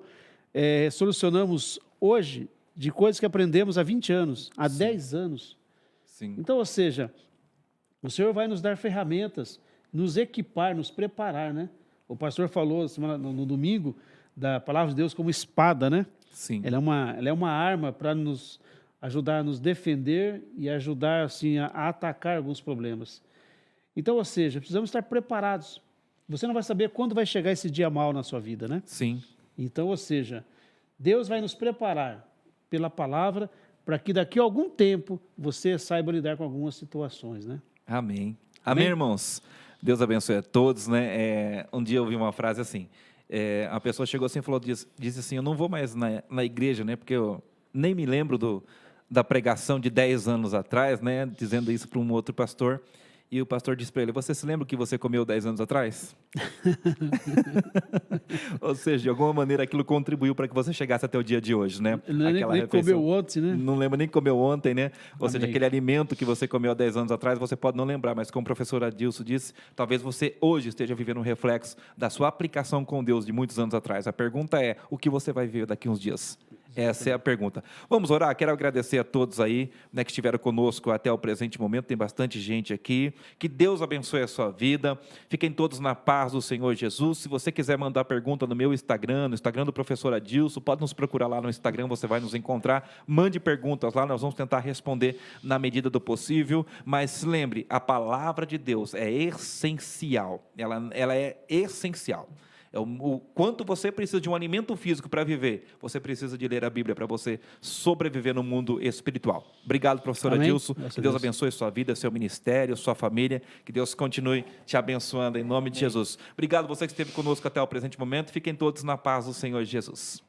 solucionamos hoje de coisas que aprendemos há 20 anos, há 10 anos. Sim. Então, ou seja, o Senhor vai nos dar ferramentas, nos equipar, nos preparar, né? O pastor falou no domingo da palavra de Deus como espada, né? Sim. Ela é uma arma para nos ajudar a nos defender e ajudar assim, a atacar alguns problemas. Então, ou seja, precisamos estar preparados. Você não vai saber quando vai chegar esse dia mau na sua vida, né? Sim. Então, ou seja, Deus vai nos preparar pela palavra para que daqui a algum tempo você saiba lidar com algumas situações, né? Amém. Amém, irmãos? Deus abençoe a todos, né? Um dia eu ouvi uma frase assim, a pessoa chegou assim e falou, disse assim, eu não vou mais na igreja, né? Porque eu nem me lembro da pregação de 10 anos atrás, né? Dizendo isso para um outro pastor. E o pastor disse para ele, você se lembra o que você comeu 10 anos atrás? Ou seja, de alguma maneira aquilo contribuiu para que você chegasse até o dia de hoje, né? Nem comeu ontem, né? Não lembra nem que comeu ontem, né? Ou seja, aquele alimento que você comeu há 10 anos atrás, você pode não lembrar, mas como o professor Adilson disse, talvez você hoje esteja vivendo um reflexo da sua aplicação com Deus de muitos anos atrás. A pergunta é, o que você vai viver daqui a uns dias? Essa é a pergunta. Vamos orar? Quero agradecer a todos aí, né, que estiveram conosco até o presente momento. Tem bastante gente aqui. Que Deus abençoe a sua vida. Fiquem todos na paz do Senhor Jesus. Se você quiser mandar pergunta no meu Instagram, no Instagram do professor Adilson, pode nos procurar lá no Instagram, você vai nos encontrar. Mande perguntas lá, nós vamos tentar responder na medida do possível. Mas lembre, a palavra de Deus é essencial. Ela é essencial. O quanto você precisa de um alimento físico para viver, você precisa de ler a Bíblia para você sobreviver no mundo espiritual. Obrigado, professor Adilson. Que Deus abençoe sua vida, seu ministério, sua família. Que Deus continue te abençoando em nome de Jesus. Obrigado você que esteve conosco até o presente momento. Fiquem todos na paz do Senhor Jesus.